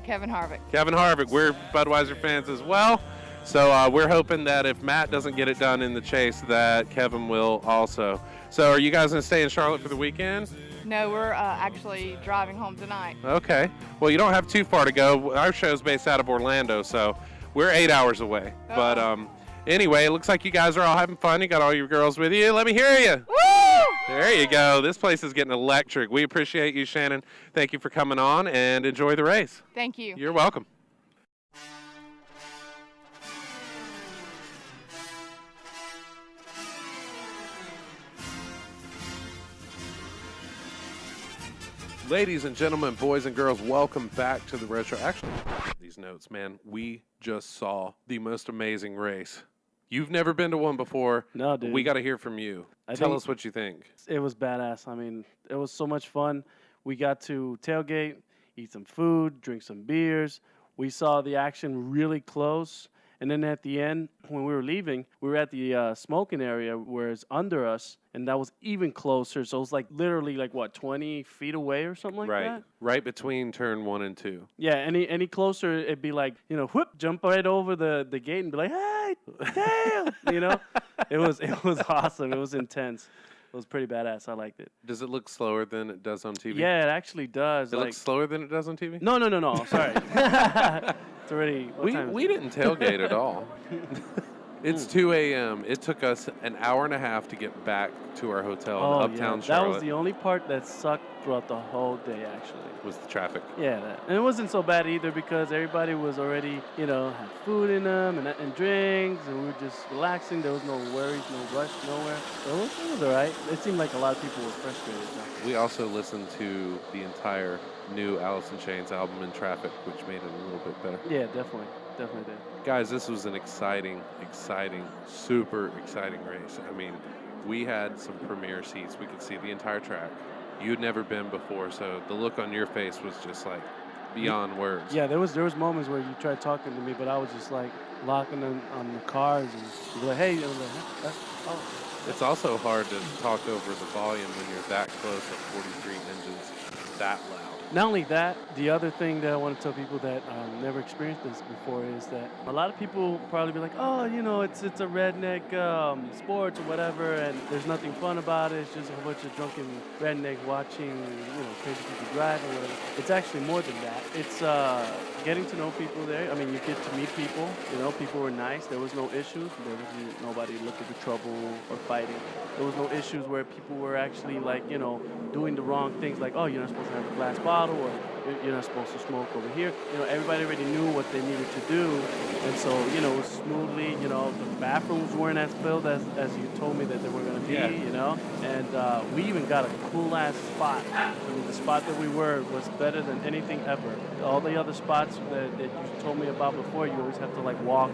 Kevin Harvick. Kevin Harvick. We're Budweiser fans as well. So we're hoping that if Matt doesn't get it done in the chase, that Kevin will also. So are you guys going to stay in Charlotte for the weekend? No, we're actually driving home tonight. Okay. Well, you don't have too far to go. Our show's based out of Orlando, so we're 8 hours away. Oh. But anyway, it looks like you guys are all having fun. You got all your girls with you. Let me hear you. Woo! There you go. This place is getting electric. We appreciate you, Shannon. Thank you for coming on, and enjoy the race. Thank you. You're welcome. Ladies and gentlemen, boys and girls, welcome back to the Roadshow. Actually, these notes, man, we just saw the most amazing race. You've never been to one before. No, dude. We got to hear from you. Tell us what you think. It was badass. I mean, it was so much fun. We got to tailgate, eat some food, drink some beers. We saw the action really close. And then at the end, when we were leaving, we were at the smoking area where it's under us, and that was even closer. So it was like literally 20 feet away or something like that? Right between turn 1 and 2. Yeah, any closer, it'd be like, whoop, jump right over the gate and be like, hey, damn, It was awesome. It was intense. It was pretty badass. I liked it. Does it look slower than it does on TV? Yeah, it actually does. It looks slower than it does on TV? No. Sorry. It's already. We didn't tailgate at all. It's 2 a.m. It took us an hour and a half to get back to our hotel in Uptown Charlotte. That was the only part that sucked throughout the whole day, actually. Was the traffic. Yeah, and it wasn't so bad either because everybody was already, had food in them and drinks, and we were just relaxing. There was no worries, no rush, nowhere. So it was all right. It seemed like a lot of people were frustrated. We also listened to the entire new Alice in Chains album in traffic, which made it a little bit better. Yeah, definitely did. Guys, this was an exciting, super exciting race. I mean, we had some premier seats. We could see the entire track. You'd never been before, so the look on your face was just like beyond words. Yeah, there was moments where you tried talking to me, but I was just like locking on the cars and be like, hey, It's also hard to talk over the volume when you're that close at 43 engines, that loud. Not only that, the other thing that I want to tell people that never experienced this before is that a lot of people probably be like, oh, it's a redneck sports or whatever, and there's nothing fun about it. It's just a whole bunch of drunken rednecks watching, crazy people drive or whatever. It's actually more than that. It's getting to know people there. I mean, you get to meet people. People were nice. There was no issues. There was nobody looking for trouble or fighting. There was no issues where people were actually doing the wrong things, like, oh, you're not supposed to have a glass bottle, or you're not supposed to smoke over here. Everybody already knew what they needed to do, and so it was smoothly. The bathrooms weren't as filled as you told me that they were going to be. Yeah. And we even got a cool ass spot. I mean, the spot that we were was better than anything ever. All the other spots that you told me about before, you always have to walk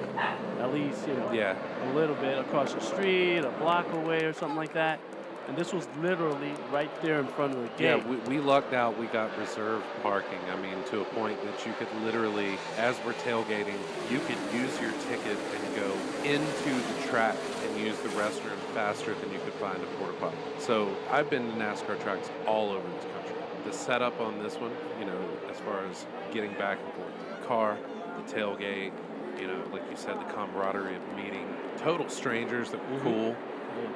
at least a little bit across the street, a block away, or something like that. And this was literally right there in front of the gate. Yeah, we lucked out. We got reserved parking. I mean, to a point that you could literally, as we're tailgating, you could use your ticket and go into the track and use the restroom faster than you could find a porta potty. So I've been to NASCAR tracks all over this country. The setup on this one, as far as getting back and forth to the car, the tailgate, like you said, the camaraderie of meeting total strangers that were cool.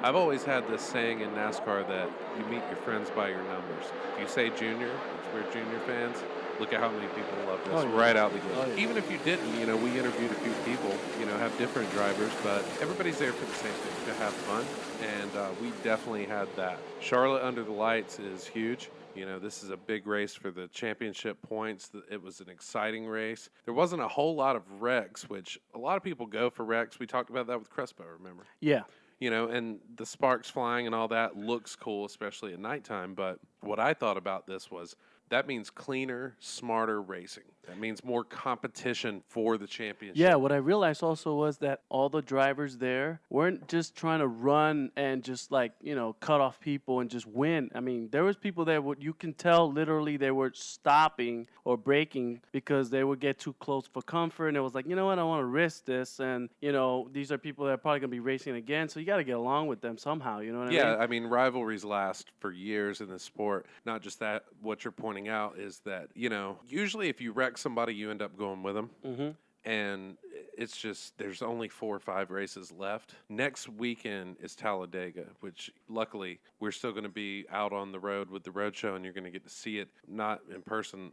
I've always had this saying in NASCAR that you meet your friends by your numbers. If you say junior, which we're junior fans, look at how many people love this right out the gate. Even if you didn't, we interviewed a few people, have different drivers, but everybody's there for the same thing, to have fun, and we definitely had that. Charlotte under the lights is huge. This is a big race for the championship points. It was an exciting race. There wasn't a whole lot of wrecks, which a lot of people go for wrecks. We talked about that with Crespo, remember? Yeah. And the sparks flying and all that looks cool, especially at nighttime. But what I thought about this was that means cleaner, smarter racing. That means more competition for the championship. Yeah, what I realized also was that all the drivers there weren't just trying to run and just cut off people and just win. I mean, there was people there, you can tell literally they were stopping or braking because they would get too close for comfort. And it was like, you know what, I want to risk this. And, these are people that are probably going to be racing again. So you got to get along with them somehow, you know what I mean? Yeah, I mean, rivalries last for years in the sport. Not just that, what you're pointing out is that, usually if you wreck somebody, you end up going with them. Mm-hmm. And it's just, there's only 4 or 5 races left. Next weekend is Talladega, which luckily we're still going to be out on the road with the Roadshow, and you're going to get to see it, not in person,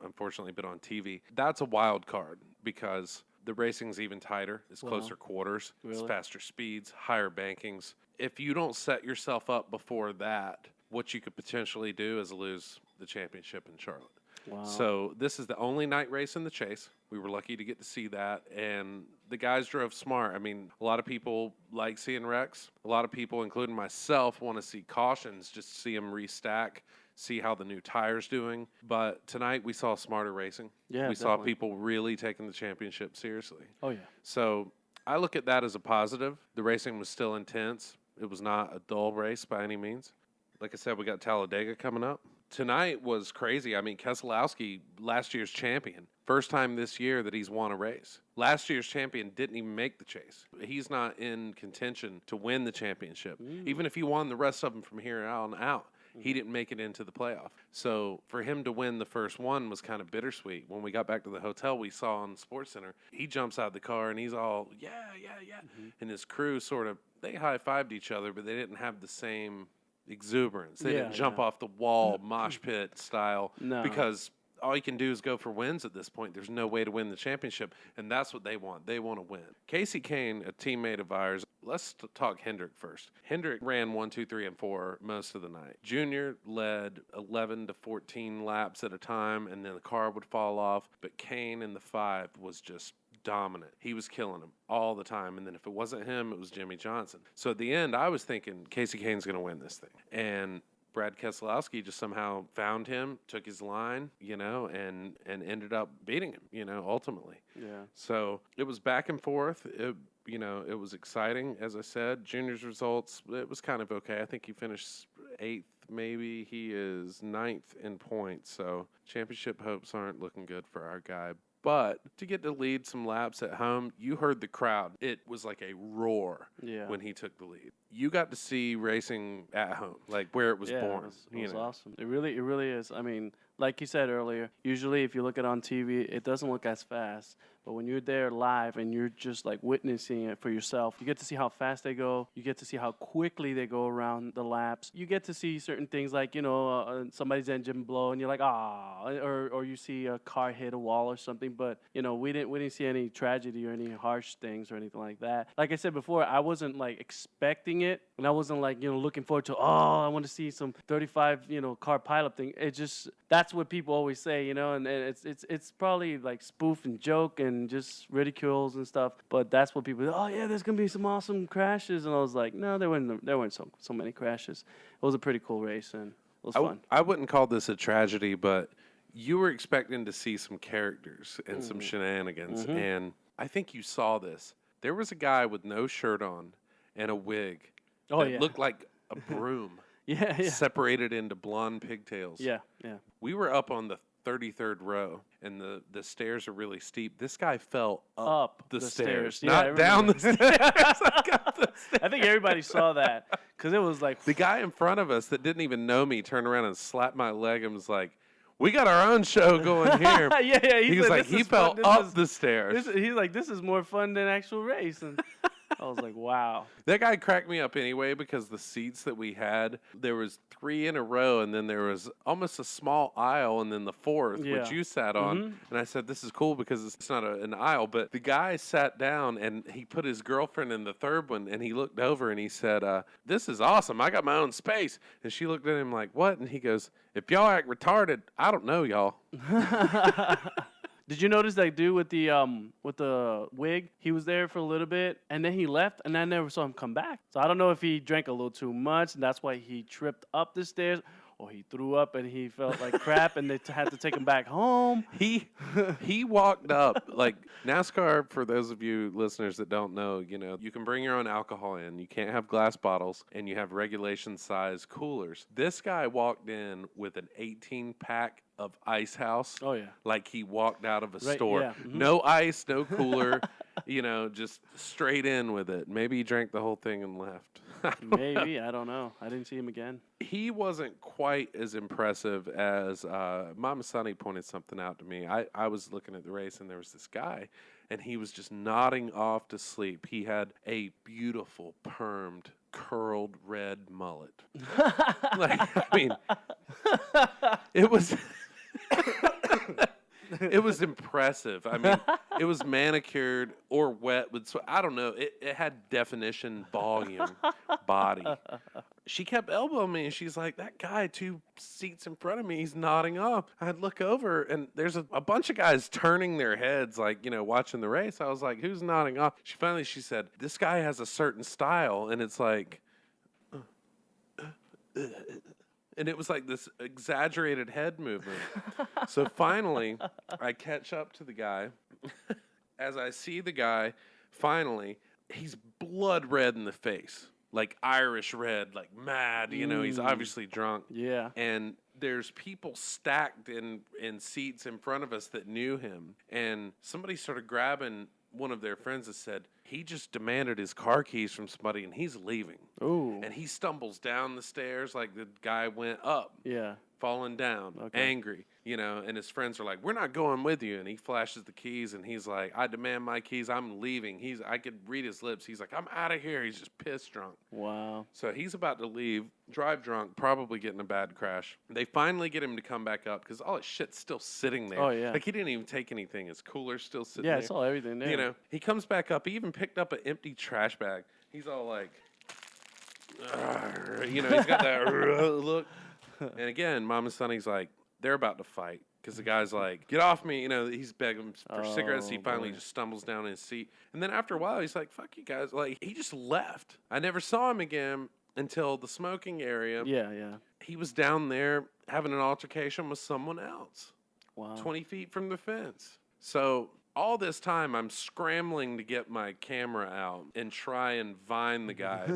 unfortunately, but on TV. That's a wild card because The racing's even tighter. It's closer quarters. Really? It's faster speeds, higher bankings. If you don't set yourself up before that, what you could potentially do is lose the championship in Charlotte. Wow. So this is the only night race in the Chase. We were lucky to get to see that, and the guys drove smart. I mean, a lot of people like seeing wrecks. A lot of people, including myself, want to see cautions, just to see them restack, see how the new tire's doing. But tonight we saw smarter racing. Yeah, we saw definitely. people really taking the championship seriously. Oh, yeah. So I look at that as a positive. The racing was still intense. It was not a dull race by any means. Like I said, we got Talladega coming up. Tonight was crazy. I mean, Keselowski, last year's champion, first time this year that he's won a race. Last year's champion didn't even make the Chase. He's not in contention to win the championship. Even if he won the rest of them from here on out, he didn't make it into the playoff. So for him to win the first one was kind of bittersweet. When we got back to the hotel, we saw on SportsCenter, he jumps out of the car and he's all, yeah. And his crew sort of, they high-fived each other, but they didn't have the same exuberance. They didn't jump off the wall, mosh pit style, because all you can do is go for wins at this point. There's no way to win the championship, and that's what they want. They want to win. Casey Kane, a teammate of ours, let's talk Hendrick first. Hendrick ran 1, 2, 3, and 4 most of the night. Junior led 11 to 14 laps at a time, and then the car would fall off, but Kane in the 5 was just dominant. He was killing him all the time, and then if it wasn't him, it was Jimmy Johnson. So at the end, I was thinking Casey Kane's going to win this thing, and Brad Keselowski just somehow found him, took his line, and ended up beating him, ultimately. Yeah. So it was back and forth. It was exciting, as I said. Junior's results, it was kind of okay. I think he finished 8th, maybe. He is 9th in points, so championship hopes aren't looking good for our guy. But to get to lead some laps at home, you heard the crowd. It was like a roar when he took the lead. You got to see racing at home, like where it was born. It was awesome. It really is. I mean, like you said earlier, usually if you look at it on TV, it doesn't look as fast. But when you're there live and you're just like witnessing it for yourself, you get to see how fast they go. You get to see how quickly they go around the laps. You get to see certain things like, somebody's engine blow and you're like, or you see a car hit a wall or something. But, we didn't see any tragedy or any harsh things or anything like that. Like I said before, I wasn't like expecting it, and I wasn't like, looking forward to, I want to see some 35, car pileup thing. It just, that's what people always say, and it's probably like spoof and joke and just ridicules and stuff. But that's what people, there's gonna be some awesome crashes, and I was like, no, there weren't so many crashes. It was a pretty cool race, and it was fun. I wouldn't call this a tragedy, but you were expecting to see some characters and some shenanigans, and I think you saw this. There was a guy with no shirt on and a wig that looked like a broom. Separated into blonde pigtails. Yeah. We were up on the 33rd row, and the stairs are really steep. This guy fell up the stairs, not down the stairs. I think everybody saw that, because it was like... The guy in front of us that didn't even know me turned around and slapped my leg and was like, we got our own show going here. He was like, he fell up the stairs. He's like, this is more fun than actual race. And I was like, wow. That guy cracked me up anyway, because the seats that we had, there was 3 in a row, and then there was almost a small aisle, and then the 4th, which you sat on. And I said, this is cool because it's not an aisle. But the guy sat down, and he put his girlfriend in the 3rd one, and he looked over, and he said, this is awesome. I got my own space. And she looked at him like, what? And he goes, if y'all act retarded, I don't know y'all. Did you notice that dude with the wig? He was there for a little bit, and then he left, and I never saw him come back. So I don't know if he drank a little too much, and that's why he tripped up the stairs, or he threw up and he felt like crap, and they had to take him back home. He walked up. Like NASCAR, for those of you listeners that don't know, you can bring your own alcohol in. You can't have glass bottles, and you have regulation size coolers. This guy walked in with an 18-pack of Ice House. Oh, yeah. Like he walked out of a store. Yeah. No ice, no cooler, just straight in with it. Maybe he drank the whole thing and left. Maybe. I don't know. I didn't see him again. He wasn't quite as impressive as Mama Sunny pointed something out to me. I was looking at the race, and there was this guy, and he was just nodding off to sleep. He had a beautiful, permed, curled red mullet. It was... It was impressive. I mean, it was manicured or wet with sweat. I don't know. It had definition, volume, body. She kept elbowing me, and she's like, that guy 2 seats in front of me, he's nodding off. I'd look over, and there's a bunch of guys turning their heads, like, watching the race. I was like, who's nodding off? She said, this guy has a certain style, and it's like, and it was like this exaggerated head movement. So finally, I catch up to the guy. As I see the guy, finally, he's blood red in the face. Like Irish red, like mad, he's obviously drunk. Yeah. And there's people stacked in seats in front of us that knew him. And somebody started grabbing one of their friends and said, he just demanded his car keys from somebody and he's leaving. Ooh. And he stumbles down the stairs like the guy went up. Yeah. Falling down, angry, and his friends are like, we're not going with you. And he flashes the keys and he's like, I demand my keys. I'm leaving. I could read his lips. He's like, I'm out of here. He's just pissed drunk. Wow. So he's about to leave, drive drunk, probably get in a bad crash. They finally get him to come back up because all his shit's still sitting there. Oh, yeah. Like he didn't even take anything. His cooler's still sitting there. Yeah, I saw everything there. He comes back up. He even picked up an empty trash bag. He's all like, he's got that look. And again, Mama Sonny's like, they're about to fight. Because the guy's like, get off me. He's begging for cigarettes. He finally just stumbles down in his seat. And then after a while, he's like, fuck you guys. Like, he just left. I never saw him again until the smoking area. Yeah, yeah. He was down there having an altercation with someone else. Wow. 20 feet from the fence. So all this time, I'm scrambling to get my camera out and try and Vine the guy.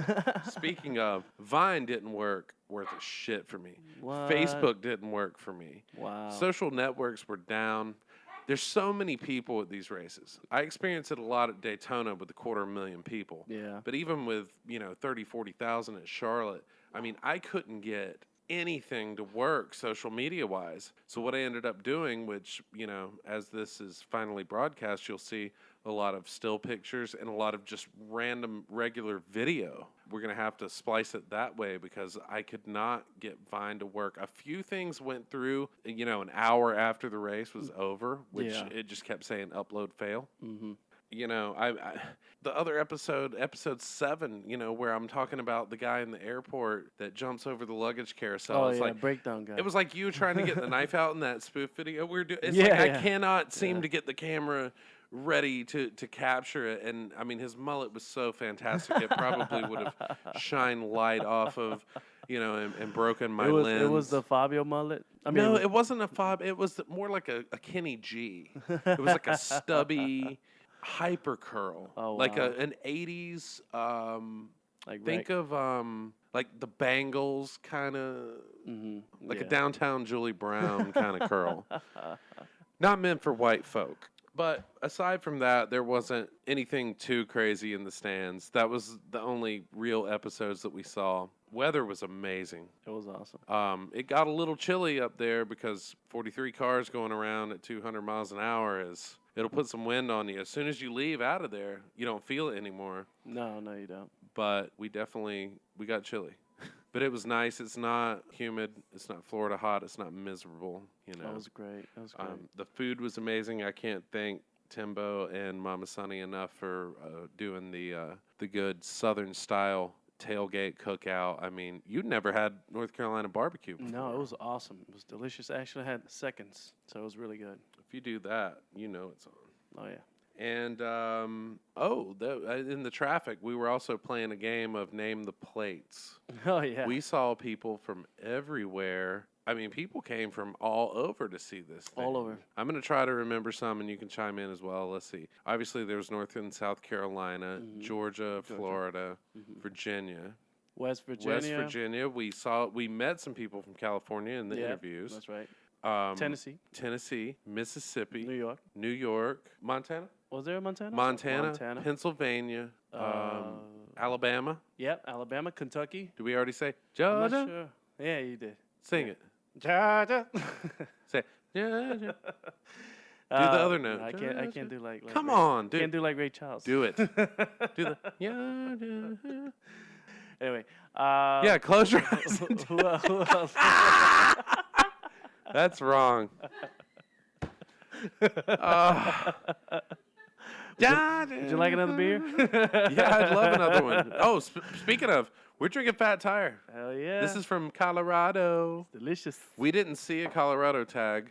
Speaking of, Vine didn't work worth a shit for me. What? Facebook didn't work for me. Wow. Social networks were down. There's so many people at these races. I experience it a lot at Daytona with 250,000 people. Yeah. But even with, 30, 40,000 at Charlotte, I mean, I couldn't get anything to work social media wise. So what I ended up doing, which, as this is finally broadcast, you'll see a lot of still pictures and a lot of just random regular video. We're going to have to splice it that way because I could not get Vine to work. A few things went through, an hour after the race was over, which it just kept saying upload fail. Mm-hmm. I the other episode 7, where I'm talking about the guy in the airport that jumps over the luggage carousel. Oh, it's like breakdown guy. It was like you trying to get the knife out in that spoof video we're doing. It's Yeah, like I yeah. cannot seem to get the camera ready to capture it. And I mean, his mullet was so fantastic. It probably would have shined light off of, and broken my lens. It was the Fabio mullet. I mean, no, it wasn't a fob. It was more like a Kenny G. It was like a stubby hyper curl. Oh, like wow. an 80s, like think of like the Bangles kind of, like a downtown Julie Brown kind of curl. Not meant for white folk. But aside from that, there wasn't anything too crazy in the stands. That was the only real episodes that we saw. Weather was amazing. It was awesome. It got a little chilly up there because 43 cars going around at 200 miles an hour it'll put some wind on you. As soon as you leave out of there, you don't feel it anymore. No, you don't. But we got chilly. But it was nice. It's not humid. It's not Florida hot. It's not miserable. That was great. The food was amazing. I can't thank Timbo and Mama Sonny enough for doing the good Southern style tailgate cookout. I mean, you'd never had North Carolina barbecue before. No, it was awesome. It was delicious. I actually had seconds, so it was really good. If you do that, it's on. Oh, yeah. And, in the traffic, we were also playing a game of Name the Plates. Oh, yeah. We saw people from everywhere. I mean, people came from all over to see this thing. All over. I'm going to try to remember some, and you can chime in as well. Let's see. Obviously, there was North and South Carolina, Georgia, Florida, Virginia. West Virginia. We met some people from California in the interviews. That's right. Tennessee, Mississippi, New York, Montana. Was there a Montana? Montana. Pennsylvania, Alabama. Yep, Alabama, Kentucky. Did we already say I'm Georgia? not sure. Yeah, you did. Sing it. Georgia. Say Georgia. Do the other note. No, I can't do like Come Ray, on, dude. Can't do like Ray Charles. Do it. Do the Georgia. Anyway. Yeah, close your eyes. Who else? That's wrong. Would you like another beer? Yeah, I'd love another one. Oh, speaking of, we're drinking Fat Tire. Hell yeah. This is from Colorado. delicious. We didn't see a Colorado tag.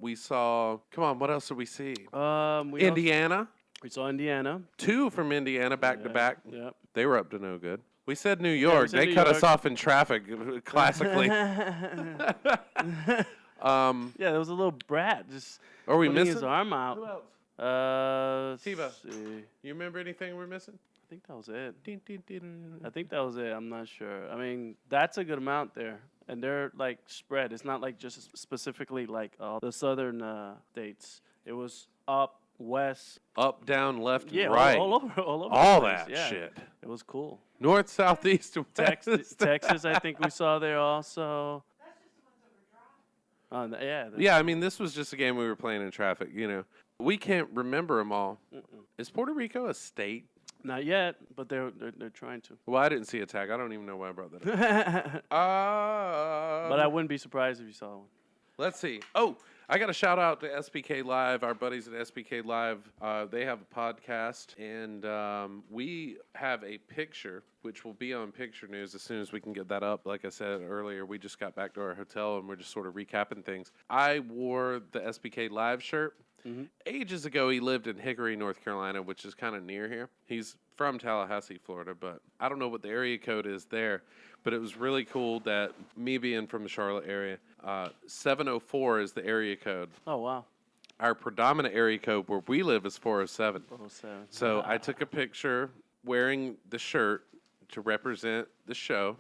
We saw, come on, what else did we see? We Indiana. We saw Indiana. 2 from Indiana back to back. Yep. They were up to no good. We said New York. said They New cut us York. off in traffic, classically. Yeah, there was a little brat just Are we putting his missing? arm out. Who else? Tiva. Tiva. You remember anything we're missing? I think that was it. I think that was it. I'm not sure. I mean, that's a good amount there. And they're like spread. It's not like just specifically like the southern states. It was up, west. Up, down, left, Yeah, and right. all over. All the place, that yeah. shit. It was cool. North, south, east, and Texas, west. I think we saw there also. Yeah. Yeah, I mean, this was just a game we were playing in traffic, you know. We can't remember them all. Is Puerto Rico a state? Not yet, but they're trying to. Well, I didn't see a tag. I don't even know why I brought that up. But I wouldn't be surprised if you saw one. Let's see. Oh, I got a shout out to SBK Live, our buddies at SBK Live. They have a podcast, and we have a picture, which will be on Picture News as soon as we can get that up. Like I said earlier, we just got back to our hotel, and we're just sort of recapping things. I wore the SBK Live shirt. Mm-hmm. Ages ago, he lived in Hickory, North Carolina, which is kind of near here. He's from Tallahassee, Florida, but I don't know what the area code is there. But it was really cool that me being from the Charlotte area, 704 is the area code. Oh, wow. Our predominant area code where we live is 407. 407. So I took a picture wearing the shirt to represent the show.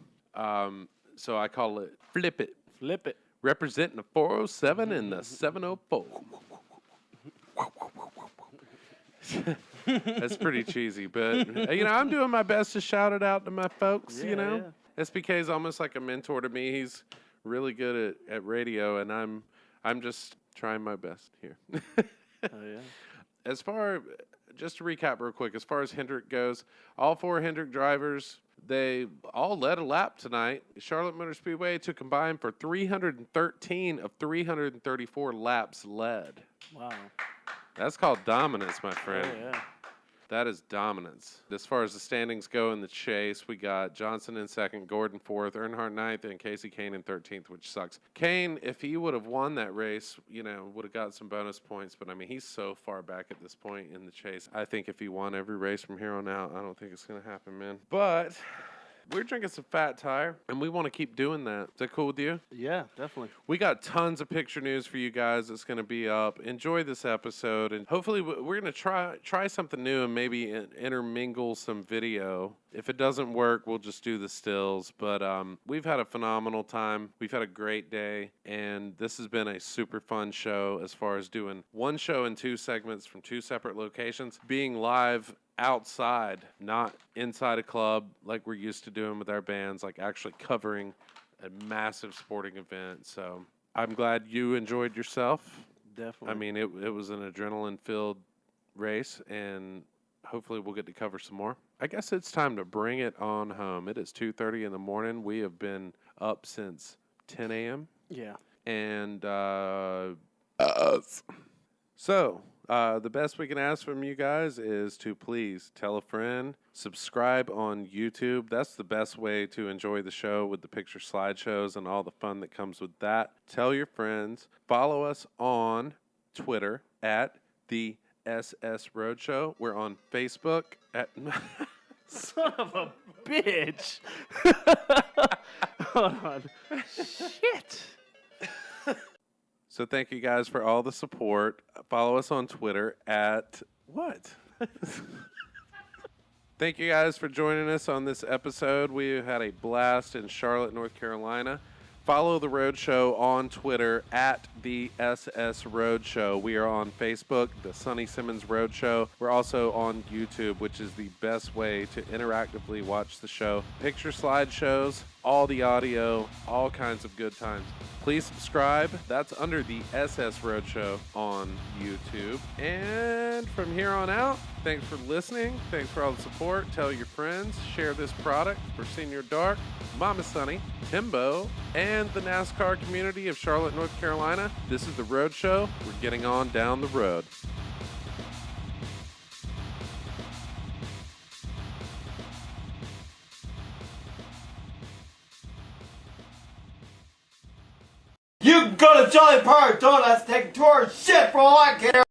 So I call it Flip It. Flip it. Representing the 407 and the 704. That's pretty cheesy, but you know, I'm doing my best to shout it out to my folks. You know, SBK is almost like a mentor to me. He's really good at radio, and I'm just trying my best here. Oh yeah. Just to recap real quick, as far as Hendrick goes, all 4 Hendrick drivers, they all led a lap tonight. Charlotte Motor Speedway took combined for 313 of 334 laps led. Wow. That's called dominance, my friend. Oh, yeah. That is dominance. As far as the standings go in the chase, we got Johnson in 2nd, Gordon 4th, Earnhardt 9th, and Casey Kane in 13th, which sucks. Kane, if he would have won that race, you know, would have got some bonus points. But, I mean, he's so far back at this point in the chase. I think if he won every race from here on out, I don't think it's going to happen, man. But we're drinking some Fat Tire, and we want to keep doing that. Is that cool with you? Yeah, definitely. We got tons of picture news for you guys that's going to be up. Enjoy this episode, and hopefully we're going to try something new and maybe intermingle some video. If it doesn't work, we'll just do the stills. But we've had a phenomenal time. We've had a great day, and this has been a super fun show as far as doing one show in 2 segments from 2 separate locations, being live outside, not inside a club like we're used to doing with our bands, like actually covering a massive sporting event. So I'm glad you enjoyed yourself. Definitely. I mean, it was an adrenaline-filled race, and hopefully we'll get to cover some more. I guess it's time to bring it on home. It is 2:30 in the morning. We have been up since 10 a.m. Yeah. And so the best we can ask from you guys is to please tell a friend, subscribe on YouTube. That's the best way to enjoy the show with the picture slideshows and all the fun that comes with that. Tell your friends. Follow us on Twitter at the SS Roadshow. We're on Facebook at... Son of a bitch. Hold on. Shit. So thank you guys for all the support. Follow us on Twitter at what? Thank you guys for joining us on this episode. We had a blast in Charlotte, North Carolina. Follow the Roadshow on Twitter at the SS Roadshow. We are on Facebook, the Sunni Simmons Roadshow. We're also on YouTube, which is the best way to interactively watch the show. Picture slideshows, all the audio, all kinds of good times. Please subscribe. That's under the SS Roadshow on YouTube. And from here on out, thanks for listening. Thanks for all the support. Tell your friends. Share this product for Senior Dark, Mama Sunny, Timbo, and and the NASCAR community of Charlotte, North Carolina. This is the Roadshow. We're getting on down the road. You go to Jolly Park Donuts, take a tour of shit for all I care.